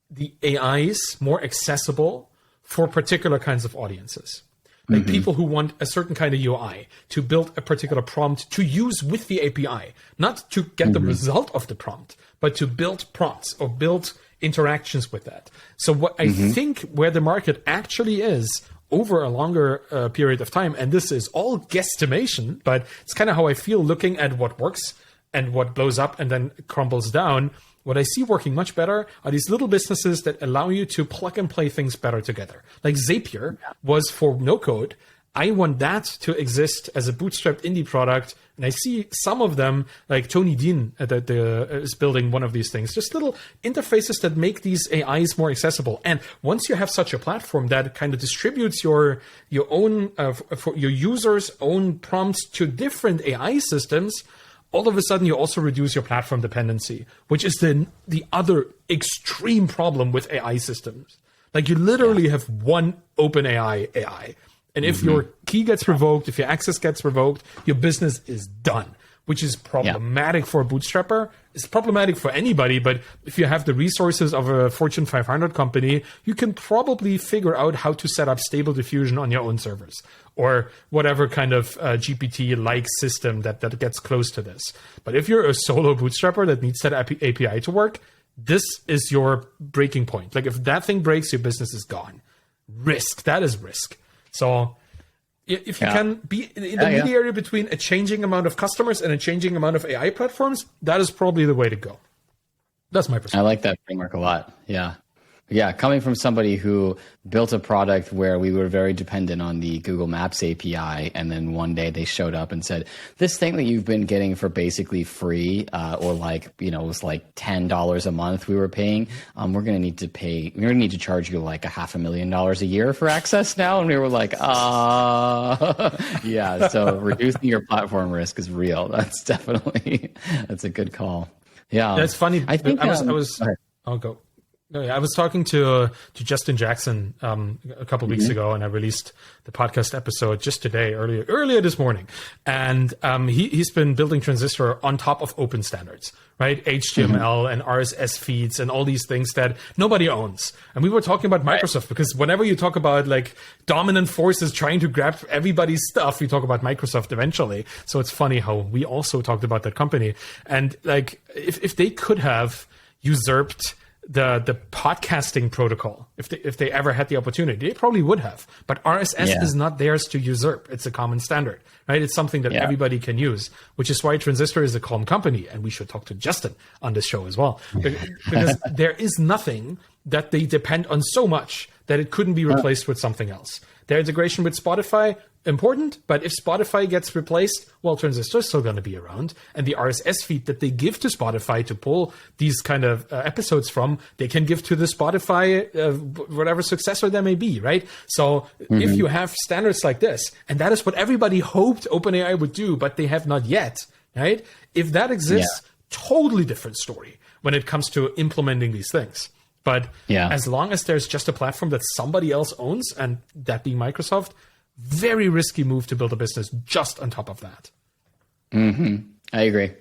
the AIs more accessible for particular kinds of audiences. Like people who want a certain kind of UI to build a particular prompt to use with the API, not to get the result of the prompt, but to build prompts or build interactions with that. So what I think where the market actually is over a longer period of time, and this is all guesstimation, but it's kind of how I feel looking at what works and what blows up and then crumbles down. What I see working much better are these little businesses that allow you to plug and play things better together. Like Zapier was for no code. I want that to exist as a bootstrapped indie product. And I see some of them, like Tony Dean, that is building one of these things. Just little interfaces that make these AIs more accessible. And once you have such a platform that kind of distributes your own, for your users' own prompts to different AI systems, all of a sudden you also reduce your platform dependency, which is the other extreme problem with AI systems. Like you literally have one open AI. And if your key gets revoked, if your access gets revoked, your business is done, which is problematic for a bootstrapper. It's problematic for anybody, but if you have the resources of a Fortune 500 company, you can probably figure out how to set up stable diffusion on your own servers or whatever kind of GPT-like system that gets close to this. But if you're a solo bootstrapper that needs that API to work, this is your breaking point. Like if that thing breaks, your business is gone. Risk, that is risk. So if you can be in the intermediary between a changing amount of customers and a changing amount of AI platforms, that is probably the way to go. That's my perspective. I like that framework a lot. Yeah, coming from somebody who built a product where we were very dependent on the Google Maps API, and then one day they showed up and said, this thing that you've been getting for basically free, or like, it was like $10 a month we were paying, we're going to need to charge you like $500,000 a year for access now. And we were like, yeah, so reducing your platform risk is real. That's a good call. Yeah. That's funny. I think I'll go. No, yeah, I was talking to Justin Jackson a couple of weeks ago, and I released the podcast episode just today, earlier this morning. And he's been building Transistor on top of open standards, right? HTML and RSS feeds and all these things that nobody owns. And we were talking about Microsoft because whenever you talk about like dominant forces trying to grab everybody's stuff, you talk about Microsoft eventually. So it's funny how we also talked about that company. And like if they could have usurped the podcasting protocol, if they ever had the opportunity, they probably would have. But RSS is not theirs to usurp. It's a common standard, right? It's something that everybody can use, which is why Transistor is a calm company. And we should talk to Justin on this show as well, because there is nothing that they depend on so much that it couldn't be replaced with something else. Their integration with Spotify, important, but if Spotify gets replaced, well, Transistor is still going to be around. And the RSS feed that they give to Spotify to pull these kind of episodes from, they can give to the Spotify, whatever successor there may be, right? So if you have standards like this, and that is what everybody hoped OpenAI would do, but they have not yet, right? If that exists, totally different story when it comes to implementing these things. But as long as there's just a platform that somebody else owns, and that being Microsoft, very risky move to build a business just on top of that. I agree.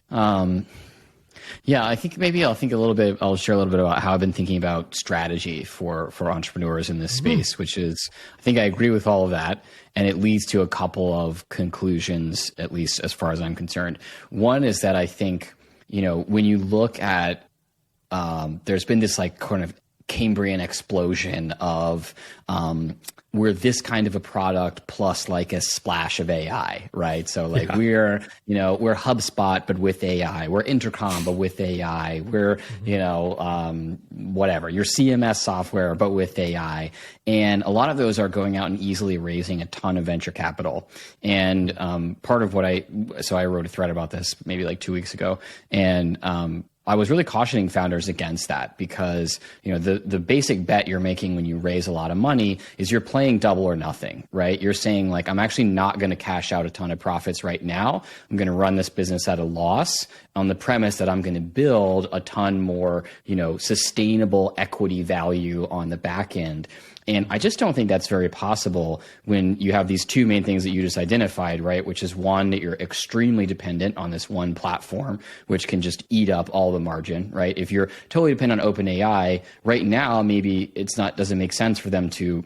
I think maybe I'll share a little bit about how I've been thinking about strategy for entrepreneurs in this space, which is, I think I agree with all of that. And it leads to a couple of conclusions, at least as far as I'm concerned. One is that I think, when you look at, there's been this like kind of Cambrian explosion of we're this kind of a product plus like a splash of AI, right? So like we're HubSpot, but with AI. We're Intercom, but with AI. We're, whatever, your CMS software, but with AI. And a lot of those are going out and easily raising a ton of venture capital. And part of what I wrote a thread about this maybe like 2 weeks ago. And I was really cautioning founders against that because, the basic bet you're making when you raise a lot of money is you're playing double or nothing, right? You're saying like, I'm actually not going to cash out a ton of profits right now. I'm going to run this business at a loss on the premise that I'm going to build a ton more, sustainable equity value on the back end. And I just don't think that's very possible when you have these two main things that you just identified, right? Which is one, that you're extremely dependent on this one platform, which can just eat up all the margin, right? If you're totally dependent on OpenAI right now, maybe doesn't make sense for them to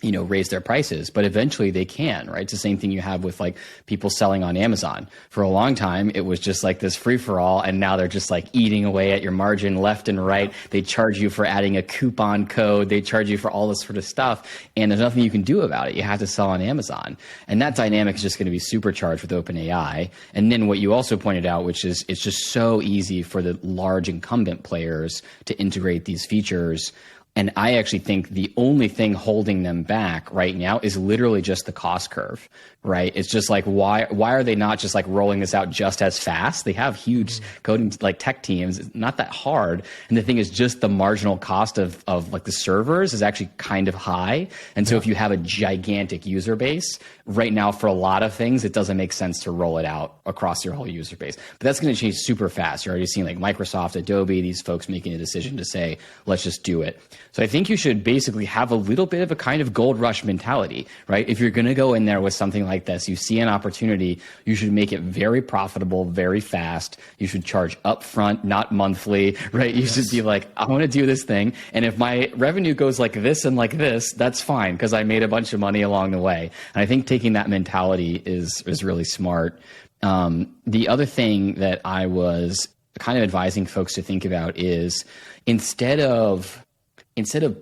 raise their prices, but eventually they can, right? It's the same thing you have with like people selling on Amazon. For a long time, it was just like this free for all. And now they're just like eating away at your margin left and right. They charge you for adding a coupon code. They charge you for all this sort of stuff. And there's nothing you can do about it. You have to sell on Amazon. And that dynamic is just going to be supercharged with OpenAI. And then what you also pointed out, which is it's just so easy for the large incumbent players to integrate these features. And I actually think the only thing holding them back right now is literally just the cost curve, right? It's just like, why are they not just like rolling this out just as fast? They have huge coding, like tech teams. It's not that hard. And the thing is just the marginal cost of like the servers is actually kind of high. And so if you have a gigantic user base right now for a lot of things, it doesn't make sense to roll it out across your whole user base. But that's going to change super fast. You're already seeing like Microsoft, Adobe, these folks making a decision to say, let's just do it. So I think you should basically have a little bit of a kind of gold rush mentality, right? If you're going to go in there with something like this, you see an opportunity, you should make it very profitable, very fast. You should charge upfront, not monthly, right? You should be like, I want to do this thing. And if my revenue goes like this and like this, that's fine because I made a bunch of money along the way. And I think taking that mentality is really smart. The other thing that I was kind of advising folks to think about is instead of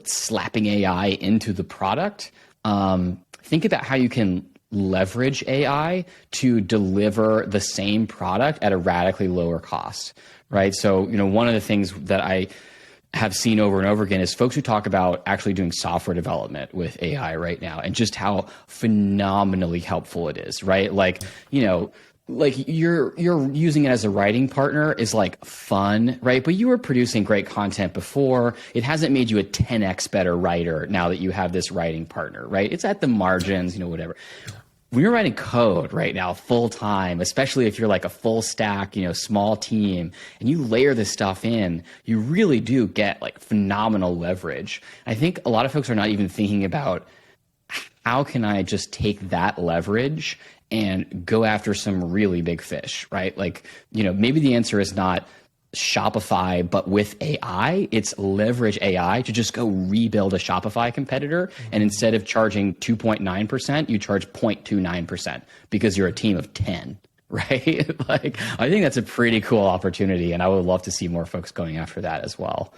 slapping AI into the product, think about how you can leverage AI to deliver the same product at a radically lower cost, right? So, one of the things that I have seen over and over again is folks who talk about actually doing software development with AI right now and just how phenomenally helpful it is, right? Like you're using it as a writing partner is like fun, right? But you were producing great content before. It hasn't made you a 10x better writer now that you have this writing partner, right? It's at the margins, whatever. When you're writing code right now full time, especially if you're like a full stack, small team, and you layer this stuff in, you really do get like phenomenal leverage. I think a lot of folks are not even thinking about how can I just take that leverage and go after some really big fish, right? Like, maybe the answer is not Shopify, but with AI, it's leverage AI to just go rebuild a Shopify competitor. And instead of charging 2.9%, you charge 0.29% because you're a team of 10, right? Like, I think that's a pretty cool opportunity, and I would love to see more folks going after that as well.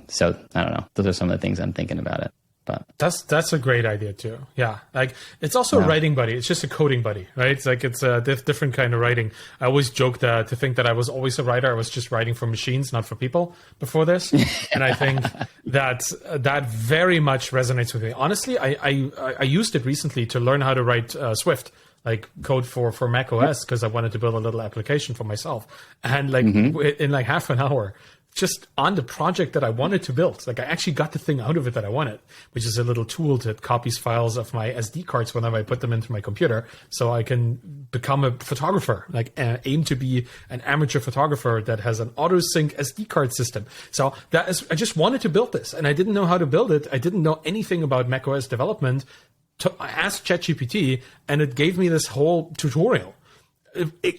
So I don't know. Those are some of the things I'm thinking about it. But that's a great idea too. Yeah, like it's also a writing buddy. It's just a coding buddy, right? It's like it's a different kind of writing. I always joke that to think that I was always a writer. I was just writing for machines, not for people before this. And I think that very much resonates with me. Honestly, I used it recently to learn how to write Swift, like code for Mac OS, because I wanted to build a little application for myself. And like in like half an hour, just on the project that I wanted to build. Like I actually got the thing out of it that I wanted, which is a little tool that copies files of my SD cards whenever I put them into my computer, so I can become a photographer, like aim to be an amateur photographer that has an auto sync SD card system. So that is, I just wanted to build this and I didn't know how to build it. I didn't know anything about macOS development. I asked ChatGPT and it gave me this whole tutorial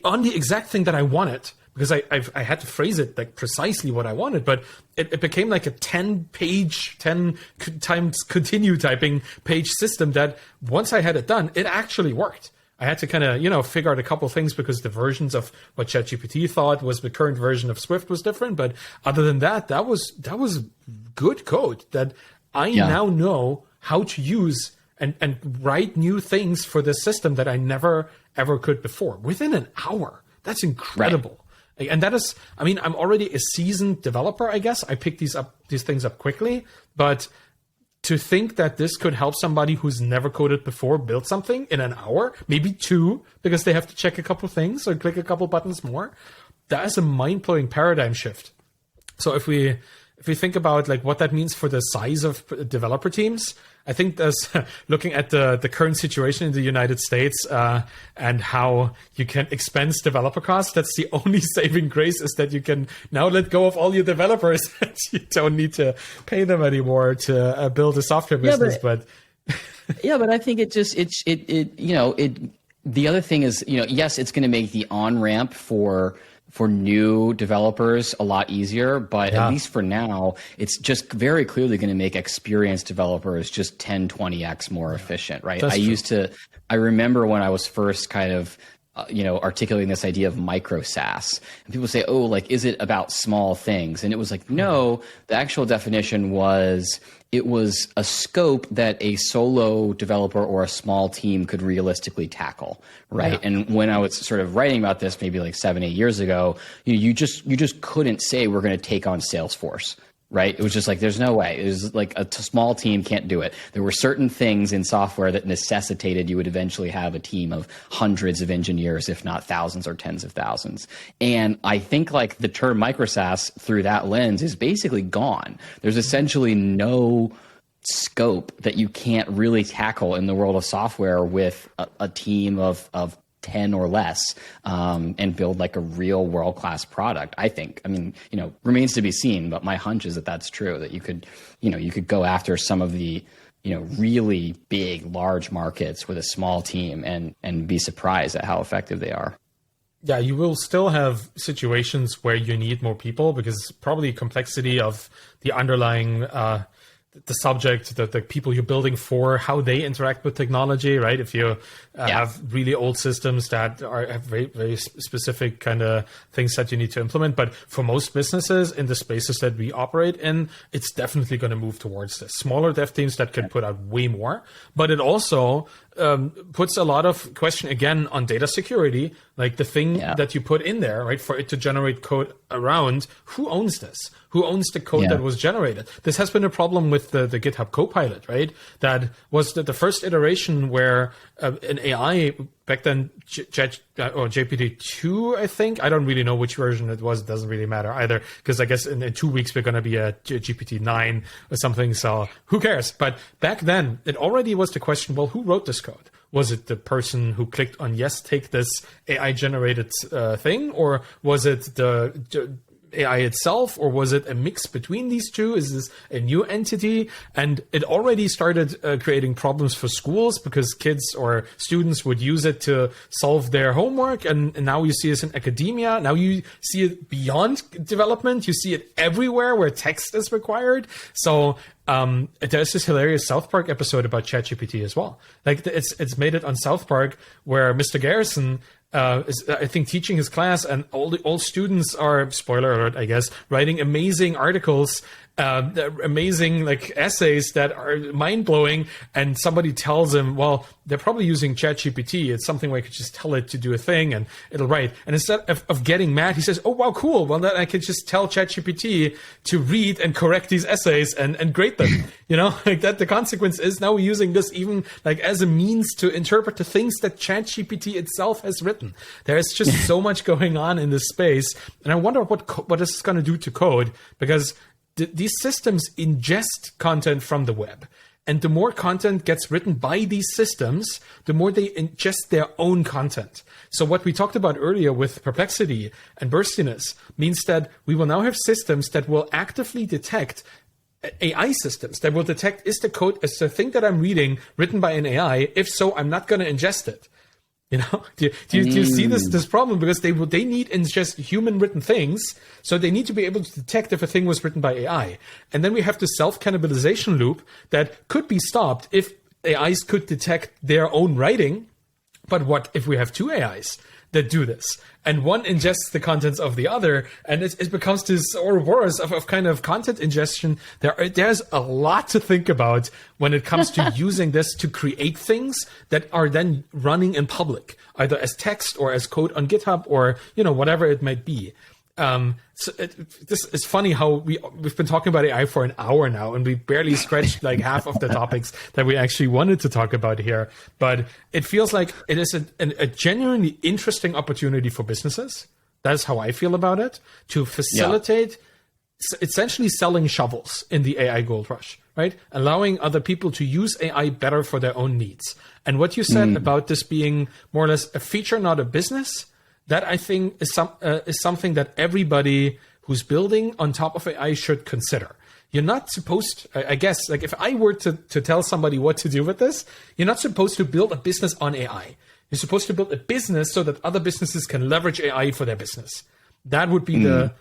on the exact thing that I wanted, because I had to phrase it like precisely what I wanted, but it became like a 10 times continue typing page system that once I had it done, it actually worked. I had to kind of, figure out a couple things because the versions of what ChatGPT thought was the current version of Swift was different. But other than that, that was good code that I now know how to use and write new things for this system that I never, ever could before within an hour. That's incredible. Right. And that is, I mean, I'm already a seasoned developer, I guess. I pick these things up quickly. But to think that this could help somebody who's never coded before build something in an hour, maybe 2, because they have to check a couple things or click a couple buttons more, that is a mind-blowing paradigm shift. So if we think about like what that means for the size of developer teams, I think there's looking at the current situation in the United States and how you can expense developer costs. That's the only saving grace, is that you can now let go of all your developers. You don't need to pay them anymore to build a software business. But I think the other thing is, yes, it's going to make the on-ramp for new developers a lot easier, but at least for now, it's just very clearly going to make experienced developers just 10, 20x more efficient, right? I remember when I was first kind of, articulating this idea of Microsass, and people say, oh, like, is it about small things? And it was like, no, the actual definition was, it was a scope that a solo developer or a small team could realistically tackle, right? Yeah. And when I was sort of writing about this, maybe like 7-8 years ago, you just couldn't say we're going to take on Salesforce, right? It was just like, there's no way. It was like a small team can't do it. There were certain things in software that necessitated you would eventually have a team of hundreds of engineers, if not thousands or tens of thousands. And I think like the term Microsass through that lens is basically gone. There's essentially no scope that you can't really tackle in the world of software with a team of 10 or less, and build like a real world-class product. I think, remains to be seen, but my hunch is that that's true, that you could go after some of the, really big, large markets with a small team and be surprised at how effective they are. Yeah, you will still have situations where you need more people, because probably complexity of the underlying the subject, the people you're building for, how they interact with technology, right? If you have really old systems that have very, very specific kind of things that you need to implement. But for most businesses in the spaces that we operate in, it's definitely going to move towards this. Smaller dev teams that can put out way more. But it also puts a lot of question again on data security, like the thing that you put in there, right? For it to generate code around, who owns this? Who owns the code that was generated? This has been a problem with the GitHub Copilot, right? That was the first iteration where an AI back then, GPT-2, I think. I don't really know which version it was. It doesn't really matter either, because I guess in 2 weeks we're going to be a GPT-9 or something. So who cares? But back then, it already was the question, well, who wrote this code? Was it the person who clicked on, yes, take this AI-generated thing? Or was it the AI itself, or was it a mix between these two? Is this a new entity? And it already started creating problems for schools, because kids or students would use it to solve their homework. And now you see this in academia. Now you see it beyond development. You see it everywhere where text is required. So there's this hilarious South Park episode about ChatGPT as well. Like it's made it on South Park, where Mr. Garrison is, I think, teaching his class, and all students are, spoiler alert, I guess, writing amazing articles, amazing like essays that are mind blowing. And somebody tells him, well, they're probably using ChatGPT. It's something where I could just tell it to do a thing and it'll write. And instead of getting mad, he says, oh, wow, cool. Well, then I could just tell ChatGPT to read and correct these essays and grade them. Like that. The consequence is now we're using this even like as a means to interpret the things that ChatGPT itself has written. There is just so much going on in this space. And I wonder what this is going to do to code, because these systems ingest content from the web. And the more content gets written by these systems, the more they ingest their own content. So what we talked about earlier with perplexity and burstiness means that we will now have systems that will actively detect AI systems that will detect, is the thing that I'm reading written by an AI? If so, I'm not going to ingest it. Do you see this problem? Because they need ingest human written things, so they need to be able to detect if a thing was written by AI. And then we have the self-cannibalization loop that could be stopped if AIs could detect their own writing. But what if we have two AIs that do this, and one ingests the contents of the other, and it becomes this Ouroboros of kind of content ingestion? There's a lot to think about when it comes to using this to create things that are then running in public, either as text or as code on GitHub or whatever it might be. This is funny how we've been talking about AI for an hour now, and we barely scratched like half of the topics that we actually wanted to talk about here. But it feels like it is a genuinely interesting opportunity for businesses. That's how I feel about it, to facilitate essentially selling shovels in the AI gold rush, right? Allowing other people to use AI better for their own needs. And what you said about this being more or less a feature, not a business, that I think is something that everybody who's building on top of AI should consider. You're not supposed, I guess, like if I were to tell somebody what to do with this, you're not supposed to build a business on AI. You're supposed to build a business so that other businesses can leverage AI for their business. That would be the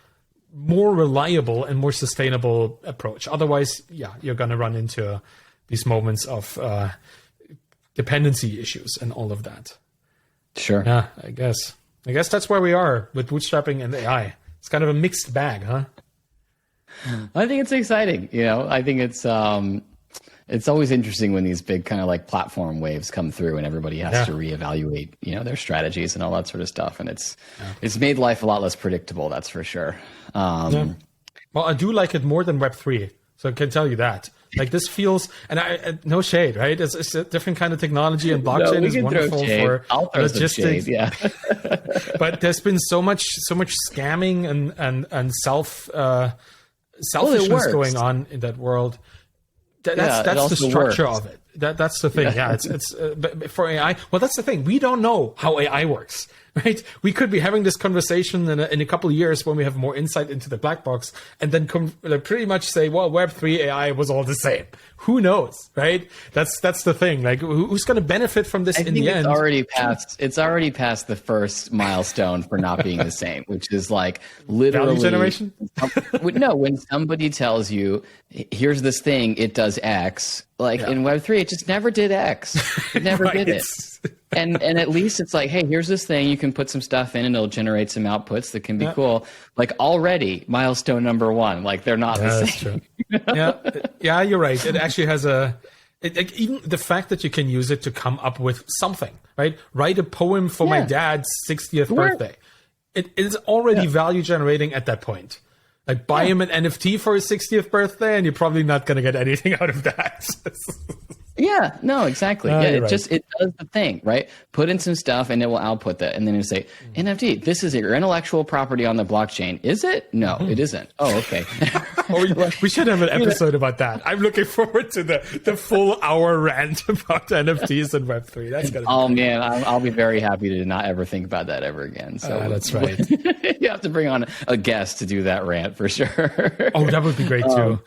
more reliable and more sustainable approach. Otherwise, you're going to run into these moments of dependency issues and all of that. Sure. Yeah, I guess that's where we are with bootstrapping and AI. It's kind of a mixed bag, huh? I think it's exciting. I think it's always interesting when these big kind of like platform waves come through and everybody has to reevaluate, their strategies and all that sort of stuff. And it's made life a lot less predictable. That's for sure. Well, I do like it more than Web3. So I can tell you that. Like this feels, and I no shade, right? It's a different kind of technology, and blockchain is wonderful for logistics. Shade, But there's been so much scamming and selfishness going on in that world. That's the structure of it. That's the thing. Yeah, it's but for AI. Well, that's the thing. We don't know how AI works, right? We could be having this conversation in a couple of years when we have more insight into the black box, and then pretty much say, well, Web3 AI was all the same. Who knows, right? That's the thing. Like, who's going to benefit from this in the end? It's already past the first milestone for not being the same, which is like literally value generation. No, when somebody tells you, here's this thing, it does X. Like in Web3, it just never did X. It never did it. And at least it's like, hey, here's this thing. You can put some stuff in and it'll generate some outputs that can be cool. Like already milestone number 1, like they're not the same. That's true. Yeah, you're right. It actually has even the fact that you can use it to come up with something, right? Write a poem for my dad's 60th birthday. It is already value generating at that point. Like buy him an NFT for his 60th birthday, and you're probably not going to get anything out of that. Yeah, no, exactly. It does the thing, right? Put in some stuff and it will output that. And then you say, NFT, this is your intellectual property on the blockchain. Is it? No, it isn't. Oh, okay. We should have an episode about that. I'm looking forward to the full hour rant about NFTs and Web3. That's gonna be great. Man, I'll be very happy to not ever think about that ever again. So that's right. You have to bring on a guest to do that rant for sure. Oh, that would be great too.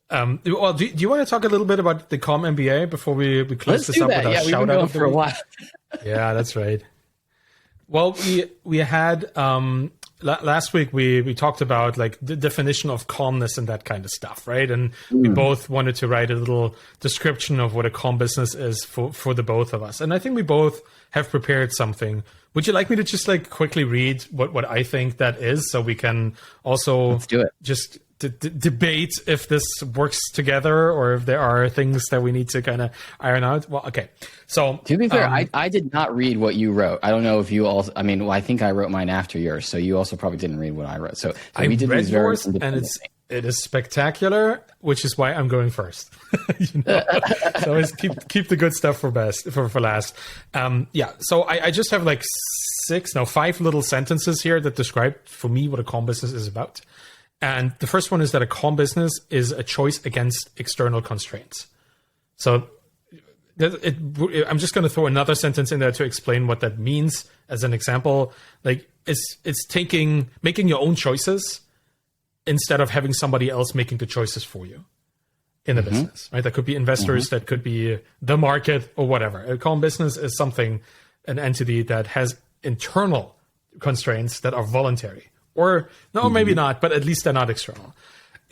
Well, do you want to talk a little bit about the Com MBA before we close this up with a shout out for a while? Yeah, that's right. Well, we had last week we talked about like the definition of calmness and that kind of stuff, right? And we both wanted to write a little description of what a calm business is for the both of us. And I think we both have prepared something. Would you like me to just like quickly read what I think that is, so we can also Let's do it. Just debate if this works together or if there are things that we need to kind of iron out? Well, okay. So to be fair, I did not read what you wrote. I don't know if you also, I mean, well, I think I wrote mine after yours, so you also probably didn't read what I wrote. So I we did read these very yours, and it is spectacular, which is why I'm going first. You know? So always keep the good stuff for last. Yeah. So I just have like 5 little sentences here that describe for me what a calm business is about. And the first one is that a calm business is a choice against external constraints. So I'm just going to throw another sentence in there to explain what that means as an example. Like it's making your own choices instead of having somebody else making the choices for you in a business, right? That could be investors, that could be the market or whatever. A calm business is an entity that has internal constraints that are voluntary. Or no, maybe not, but at least they're not external.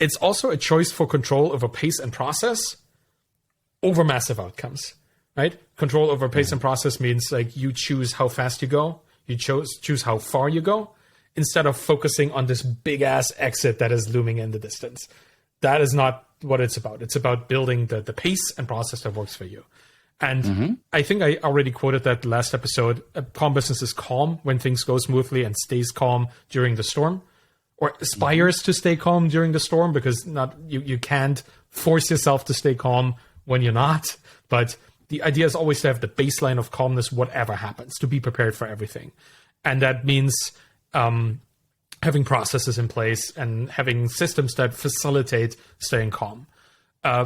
It's also a choice for control over pace and process over massive outcomes, right? Control over pace and process means like you choose how fast you go, you choose how far you go, instead of focusing on this big ass exit that is looming in the distance. That is not what it's about. It's about building the pace and process that works for you. And I think I already quoted that last episode. A calm business is calm when things go smoothly and stays calm during the storm, or aspires to stay calm during the storm, because you can't force yourself to stay calm when you're not. But the idea is always to have the baseline of calmness, whatever happens, to be prepared for everything. And that means having processes in place and having systems that facilitate staying calm.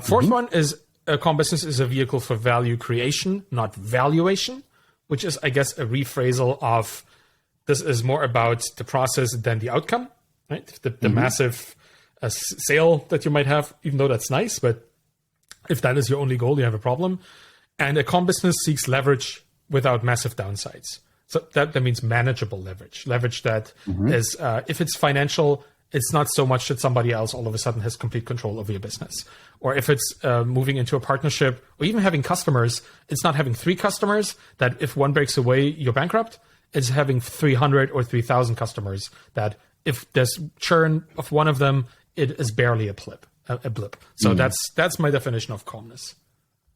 Fourth one is a calm business is a vehicle for value creation, not valuation, which is, I guess, a rephrasal of this is more about the process than the outcome, right? The massive sale that you might have, even though that's nice, but if that is your only goal, you have a problem. And a calm business seeks leverage without massive downsides. So that means manageable leverage. Leverage that is, if it's financial, it's not so much that somebody else all of a sudden has complete control over your business. Or if it's moving into a partnership or even having customers, it's not having 3 customers that if one breaks away, you're bankrupt. It's having 300 or 3,000 customers that if there's churn of one of them, it is barely a blip. So that's my definition of calmness.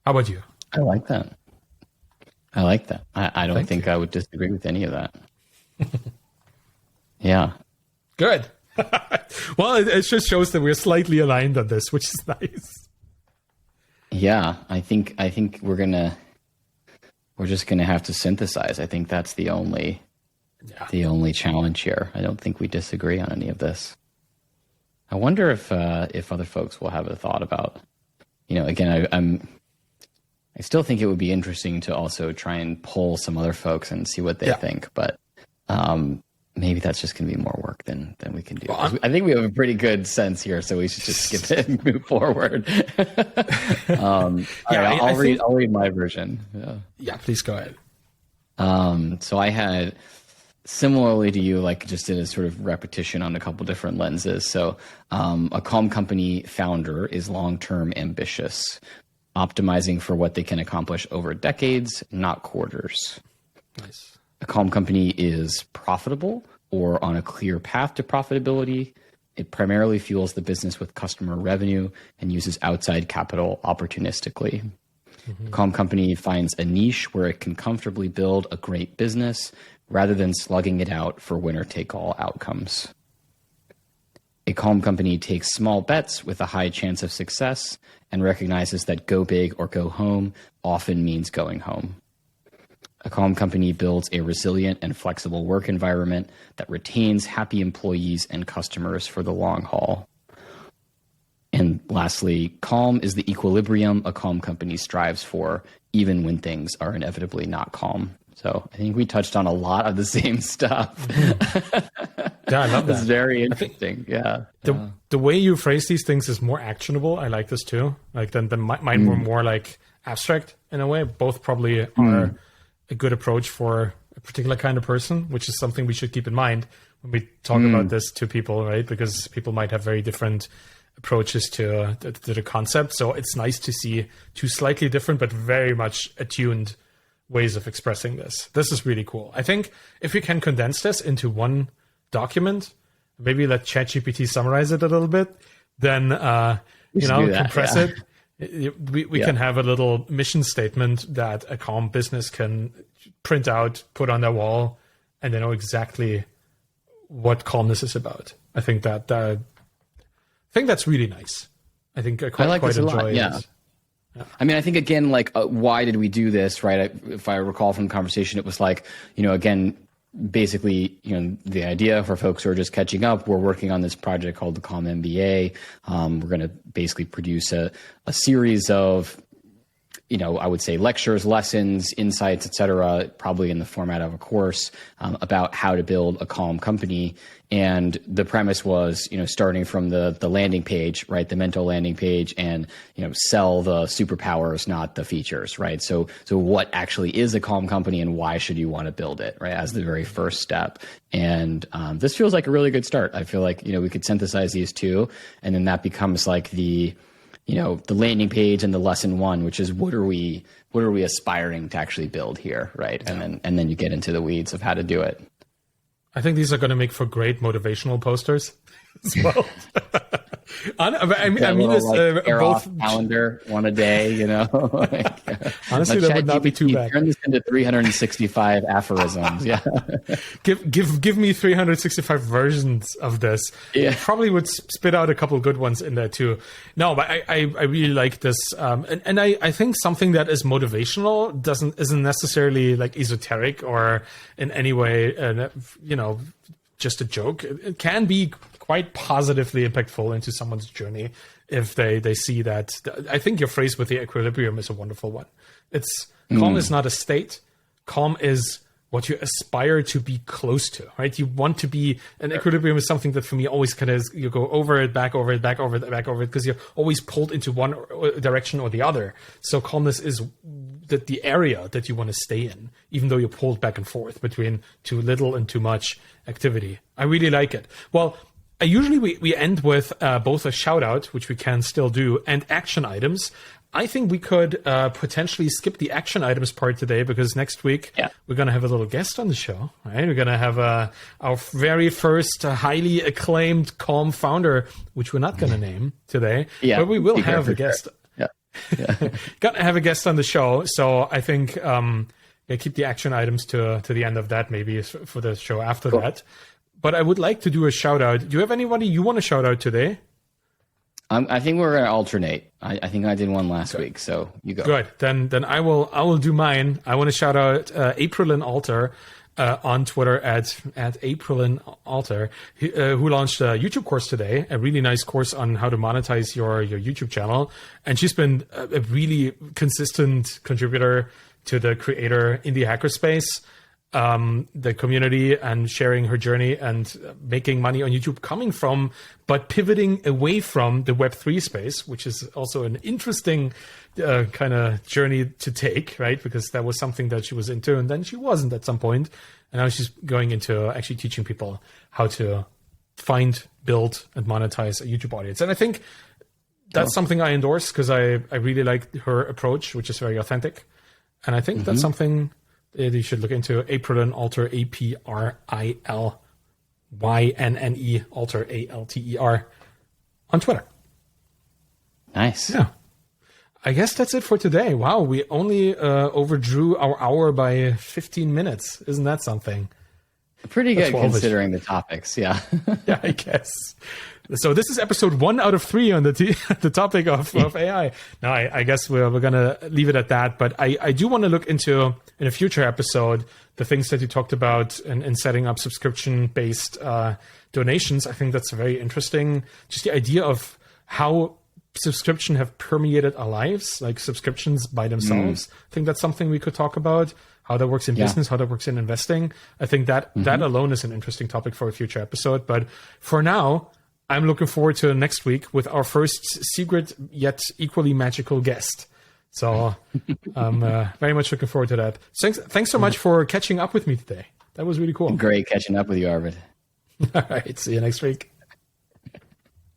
How about you? I like that. I don't think I would disagree with any of that. Yeah. Good. Well, it just shows that we're slightly aligned on this, which is nice. Yeah, I think we're just gonna have to synthesize. I think that's the only challenge here. I don't think we disagree on any of this. I wonder if other folks will have a thought about, again, I still think it would be interesting to also try and poll some other folks and see what they think, but maybe that's just going to be more work than we can do. Well, I think we have a pretty good sense here, so we should just skip it and move forward. I'll read my version. Yeah, please go ahead. So I had, similarly to you, like just did a sort of repetition on a couple different lenses. So a calm company founder is long-term ambitious, optimizing for what they can accomplish over decades, not quarters. Nice. A calm company is profitable or on a clear path to profitability. It primarily fuels the business with customer revenue and uses outside capital opportunistically. A calm company finds a niche where it can comfortably build a great business rather than slugging it out for winner-take-all outcomes. A calm company takes small bets with a high chance of success and recognizes that go big or go home often means going home. A calm company builds a resilient and flexible work environment that retains happy employees and customers for the long haul. And lastly, calm is the equilibrium a calm company strives for, even when things are inevitably not calm. So I think we touched on a lot of the same stuff. Yeah, I love that. It's very interesting. The way you phrase these things is more actionable. I like this too. Like then mine were more like abstract in a way. Both probably are a good approach for a particular kind of person, which is something we should keep in mind when we talk about this to people, right? Because people might have very different approaches to the concept. So it's nice to see two slightly different but very much attuned ways of expressing this. This is really cool. I think if we can condense this into one document, maybe let ChatGPT summarize it a little bit, then compress it. We can have a little mission statement that a Calm business can print out, put on their wall, and they know exactly what calmness is about. I think that's really nice. I think I quite enjoy it. Yeah. I mean, I think again, like, why did we do this, right? If I recall from the conversation, it was like, again, basically, the idea for folks who are just catching up, we're working on this project called the Calm MBA. We're going to basically produce a series of, I would say lectures, lessons, insights, et cetera, probably in the format of a course about how to build a Calm company. And the premise was, starting from the landing page, right, the mental landing page, and, sell the superpowers, not the features, right? So what actually is a Calm company and why should you want to build it, right, as the very first step? And this feels like a really good start. I feel like, we could synthesize these two, and then that becomes like the landing page and the lesson one, which is what are we aspiring to actually build here, right? Yeah. And then you get into the weeds of how to do it. I think these are going to make for great motivational posters as well. I mean, both calendar, one a day, Honestly, that would not be too bad. Turn this into 365 aphorisms. Yeah. Give me 365 versions of this. Yeah. It probably would spit out a couple good ones in there too. No, but I really like this. And I think something that is motivational isn't necessarily like esoteric or in any way, just a joke. It can be quite positively impactful into someone's journey if they see that. I think your phrase with the equilibrium is a wonderful one. It's calm is not a state. Calm is what you aspire to be close to, right? You want to be, an equilibrium is something that for me always kind of, you go over it, back over it, back over it, back over it, because you're always pulled into one direction or the other. So calmness is the area that you want to stay in, even though you're pulled back and forth between too little and too much activity. I really like it. Well, usually we end with both a shout out, which we can still do, and action items. I think we could potentially skip the action items part today because next week we're going to have a little guest on the show, right? We're going to have our very first highly acclaimed Calm founder, which we're not going to name today, but we will have a guest. Got to have a guest on the show. So I think keep the action items to the end of that, maybe for the show after that. But I would like to do a shout out. Do you have anybody you want to shout out today? I think we're going to alternate. I think I did one last week, so you go. Good. Then I will do mine. I want to shout out Aprilin Alter on Twitter at Aprilin Alter, who launched a YouTube course today, a really nice course on how to monetize your YouTube channel. And she's been a really consistent contributor to the creator indie hackerspace, the community, and sharing her journey and making money on YouTube, coming from, but pivoting away from the Web3 space, which is also an interesting kind of journey to take, right? Because that was something that she was into and then she wasn't at some point. And now she's going into actually teaching people how to find, build, and monetize a YouTube audience. And I think that's something I endorse because I really like her approach, which is very authentic. And I think that's something you should look into. Aprilin Alter, APRILYNNE Alter, ALTER on Twitter. Nice. Yeah. I guess that's it for today. Wow, we only overdrew our hour by 15 minutes. Isn't that something? Pretty good considering the topics, yeah. Yeah, I guess. So this is episode 1 out of 3 on the topic of AI. Now, I guess we're going to leave it at that. But I do want to look into, in a future episode, the things that you talked about in setting up subscription-based donations. I think that's very interesting. Just the idea of how subscription have permeated our lives, like subscriptions by themselves. I think that's something we could talk about, how that works in business, how that works in investing. I think that alone is an interesting topic for a future episode. But for now, I'm looking forward to next week with our first secret yet equally magical guest. So I'm very much looking forward to that. Thanks so much for catching up with me today. That was really cool. Great catching up with you, Arvid. All right. See you next week.